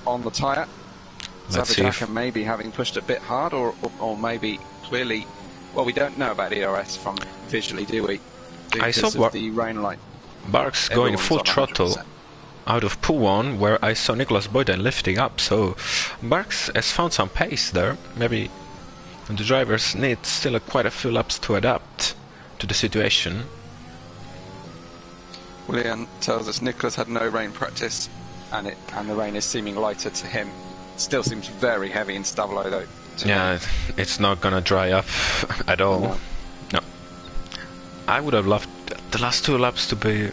on the tyre. Let's see if... Zabijaka maybe having pushed a bit hard, or maybe clearly... Well, we don't know about ERS from visually, do we? I Because saw of the rain light. Barks going Everyone's full on throttle 100%. out of pool 1, where I saw Nicholas Boyden lifting up, so Barks has found some pace there. Maybe the drivers need still quite a few laps to adapt to the situation. William tells us Nicholas had no rain practice, and the rain is seeming lighter to him. Still seems very heavy in Stavolo though. Yeah, it's not gonna dry up at all. No. I would have loved the last 2 laps to be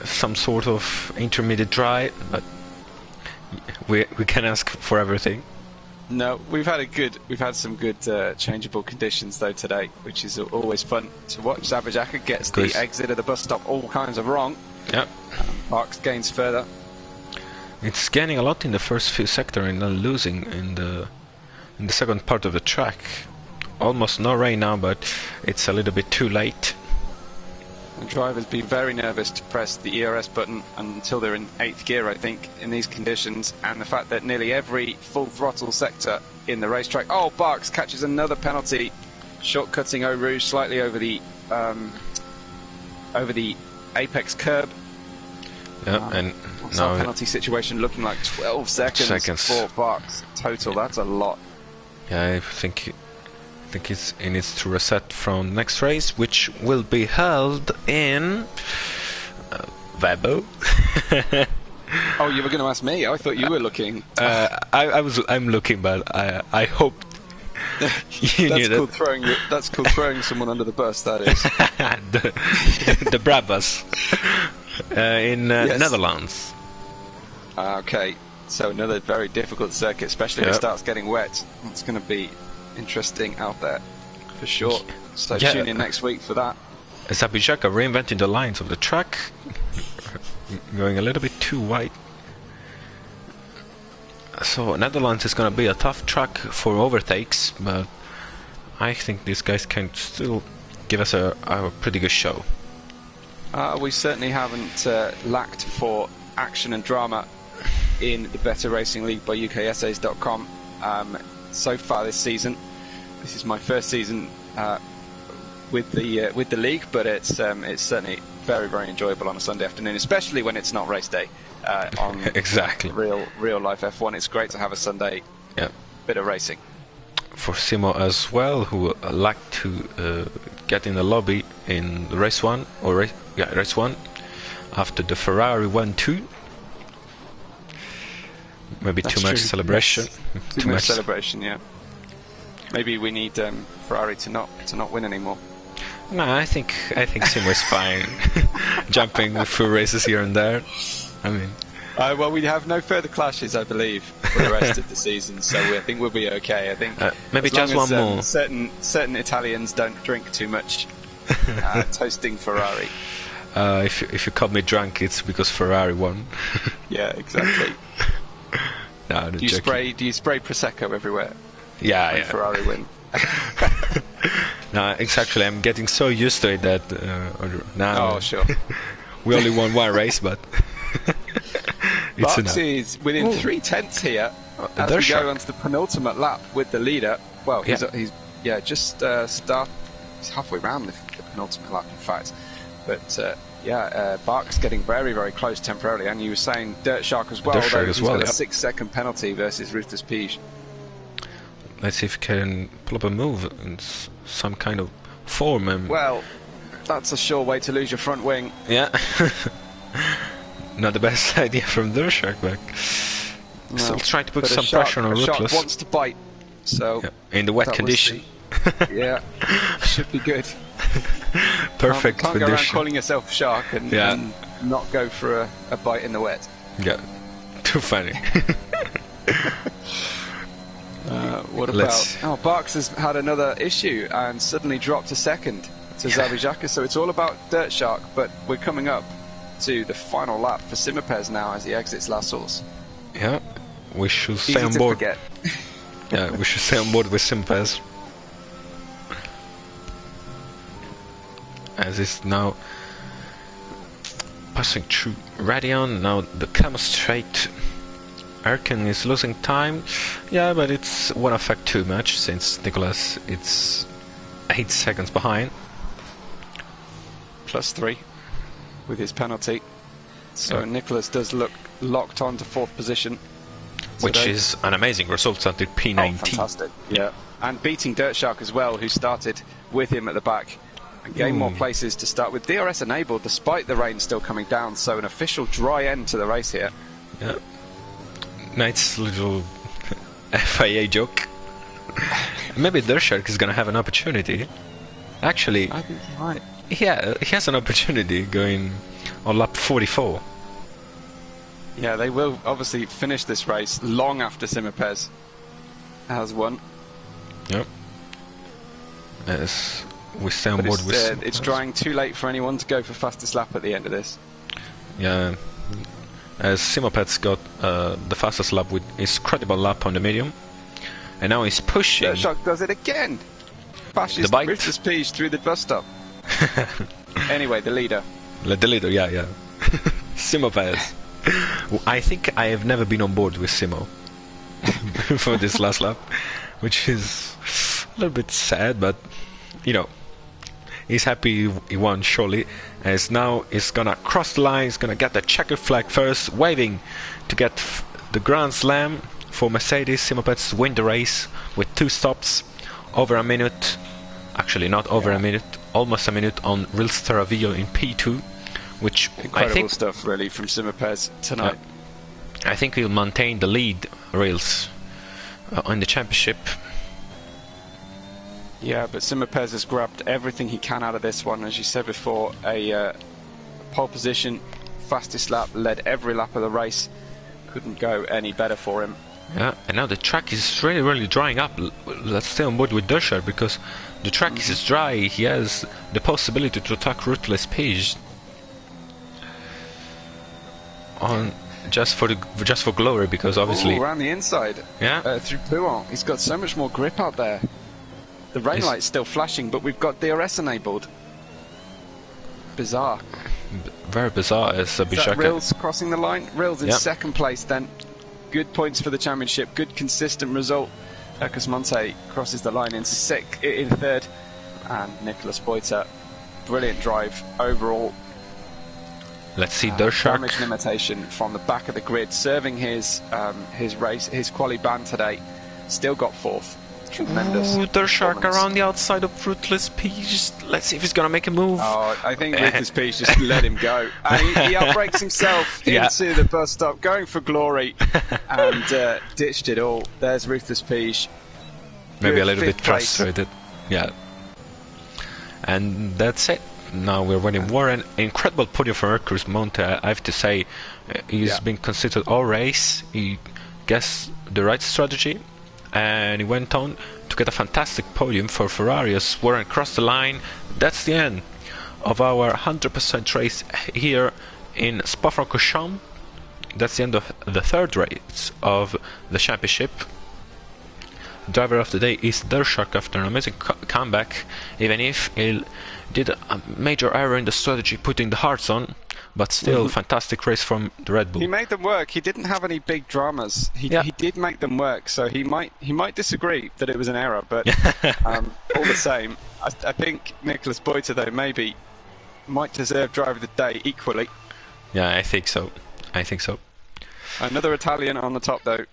some sort of intermediate dry, but we can ask for everything. No, we've had some good changeable conditions though today, which is always fun to watch. Zabijaka gets the exit of the bus stop all kinds of wrong. Yep. Barks gains further. It's gaining a lot in the first few sectors and then losing in the second part of the track. Almost no rain now, but it's a little bit too late. The drivers be very nervous to press the ERS button until they're in 8th gear, I think, in these conditions, and the fact that nearly every full throttle sector in the racetrack... Oh, Barks catches another penalty, shortcutting Eau Rouge slightly over the apex curb. Yeah, and what's now our penalty situation looking like? 12 seconds for Barks total. That's a lot. Yeah, I think it needs to reset from next race, which will be held in Vabo. Oh, you were going to ask me? I thought you were looking. I'm looking, but I hope you knew That's called that. throwing. That's called throwing someone under the bus. That is. the Brabus in Yes. Netherlands. Okay, so another very difficult circuit, especially if it starts getting wet. It's going to be interesting out there, for sure. So Yeah. tune in next week for that. Zabijaka reinventing the lines of the track, going a little bit too wide. So Netherlands is going to be a tough track for overtakes, but I think these guys can still give us a pretty good show. We certainly haven't lacked for action and drama in the Better Racing League by UKSAs.com so far this season. This is my first season with the league, but it's certainly very, very enjoyable on a Sunday afternoon, especially when it's not race day. On Exactly. real life F1, it's great to have a Sunday bit of racing. For Simo as well, who like to get in the lobby in race one race one after the Ferrari 1-2. Maybe That's too much true. celebration. Yes. Too much celebration, yeah. Maybe we need Ferrari to not win anymore. No, I think Simo is fine, jumping through races here and there. I mean, well, we have no further clashes, I believe, for the rest of the season, so I think we'll be okay. I think maybe as long just as, one more. Certain Italians don't drink too much, toasting Ferrari. If you call me drunk, it's because Ferrari won. Yeah, exactly. No, Do you spray Prosecco everywhere? Yeah, when Ferrari win? No, exactly. I'm getting so used to it that now. Oh, sure. We only won one race, but it's Bucks enough. is within 3/10 here as we go onto the penultimate lap with the leader. Well, he's just he's halfway around the penultimate lap, in fact. But Bark's getting very, very close temporarily. And you were saying Dirt Shark as well, although he's got a 6-second penalty versus Rufus Pige. Let's see if he can pull up a move in some kind of form. Well, that's a sure way to lose your front wing. Yeah. Not the best idea from Dirt Shark, but still trying to put some pressure on Shark Ruthless. wants to bite, so in the wet condition. Yeah, should be good. Perfect can't condition. go around calling yourself Shark and not go for a bite in the wet. Yeah, too funny. What about... Oh, Barks has had another issue and suddenly dropped a second to Zabijaka, so it's all about Dirt Shark, but we're coming up to the final lap for Simapez now as he exits La Source. Yeah, we should Easy stay on to board. forget. Yeah, we should stay on board with Simpez. As it's now passing through Radion, now the Camo Straight. Erkin is losing time, but it won't affect too much since Nicholas it's 8 seconds behind. +3 with his penalty. So Nicholas does look locked on to 4th position. Which is an amazing result at the P19. Oh, fantastic. Yeah. And beating Dirt Shark as well, who started with him at the back and gained more places to start with. DRS enabled despite the rain still coming down, so an official dry end to the race here. Yeah. Nice little FIA joke. Maybe Dirt Shark is gonna have an opportunity. Actually, I think he might. Yeah, he has an opportunity going on lap 44. Yeah, they will obviously finish this race long after Simapez has won. Yep. As we stay on board with Simapez. It's drying too late for anyone to go for fastest lap at the end of this. Yeah. As Simapez got the fastest lap with his credible lap on the medium. And now he's pushing. Dirt Shark does it again. Bashes Rufus Pige through the bus stop. Anyway, the leader. The leader, yeah. Simapez. I think I have never been on board with Simo for this last lap, which is a little bit sad, but he's happy he won surely, as now he's gonna cross the line, he's gonna get the checkered flag first, waving to get the Grand Slam for Mercedes. Simopeds win the race with 2 stops, over a minute. Actually, not over a minute, almost a minute on Rils Terravio in P2, which incredible I think stuff really from Simopeds tonight. I think he'll maintain the lead, Rils, on the championship. Yeah, but Simopeds has grabbed everything he can out of this one. As you said before, a pole position, fastest lap, led every lap of the race. Couldn't go any better for him. Yeah, and now the track is really drying up. Let's stay on board with Dershak, because the track is dry. He has the possibility to attack Ruthless Page on just for glory, because obviously around the inside, through Pouin. He's got so much more grip out there. The rain light's still flashing, but we've got DRS enabled. Bizarre. Very bizarre. As Rils crossing the line. Rils in second place then. Good points for the championship. Good consistent result. Ercus Monte crosses the line in third. And Nicolas Boita. Brilliant drive overall. Let's see Dershak. Damage limitation from the back of the grid. Serving his race, his quali ban today. Still got 4th. Tremendous. Dershak around the outside of Ruthless Peach. Let's see if he's gonna make a move. Oh, I think Ruthless Peach just let him go. And he outbrakes himself into the bus stop, going for glory, and ditched it all. There's Ruthless Peach. Maybe a little bit frustrated. Yeah. And that's it. Now we're winning Warren. Incredible podium for Ercus Monte. I have to say, he's been considered all race. He guessed the right strategy, and he went on to get a fantastic podium for Ferrari as Warren crossed the line. That's the end of our 100% race here in Spa-Francorchamps. That's the end of the 3rd race of the championship. Driver of the day is Dershak after an amazing comeback, even if he did a major error in the strategy, putting the hearts on. But still, fantastic race from the Red Bull. He made them work. He didn't have any big dramas. He did make them work. So he might disagree that it was an error, but all the same, I think Nicolas Boita though maybe might deserve driver of the day equally. Yeah, I think so. Another Italian on the top though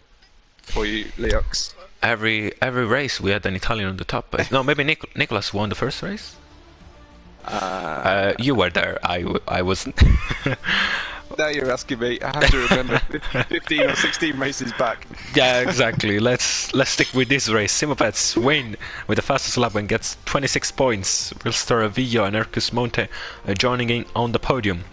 for you, Leox. Every race we had an Italian on the top. No, maybe Nicolas won the first race. You were there. I wasn't. Now you're asking me. I have to remember 15 or 16 races back. Yeah, exactly. Let's stick with this race. Simopeds win with the fastest lap and gets 26 points. Rils Terravio and Ercus Monte joining in on the podium.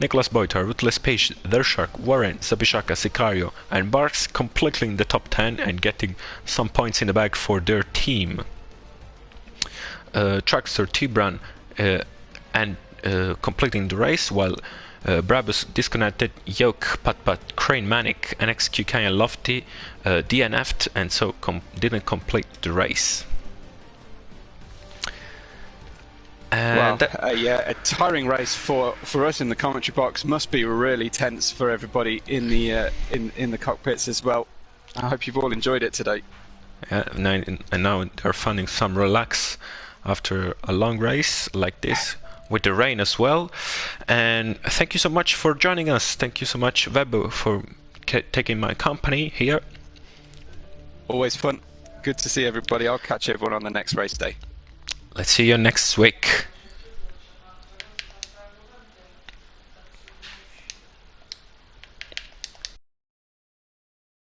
Nicolas Boita, Ruthless Page, Dershak, Warren, Sabishaka, Sicario, and Barks completely in the top 10 and getting some points in the bag for their team. Trackster Tibran and completing the race, while Brabus disconnected, Yoke, Pat, Crane Manic, NXQK and Lofty DNF'd and so didn't complete the race. And a tiring race for us in the commentary box. Must be really tense for everybody in the cockpits as well. I hope you've all enjoyed it today. And now they're finding some relax after a long race like this, with the rain as well. And thank you so much for joining us. Thank you so much, Webo, for taking my company here. Always fun. Good to see everybody. I'll catch everyone on the next race day. Let's see you next week.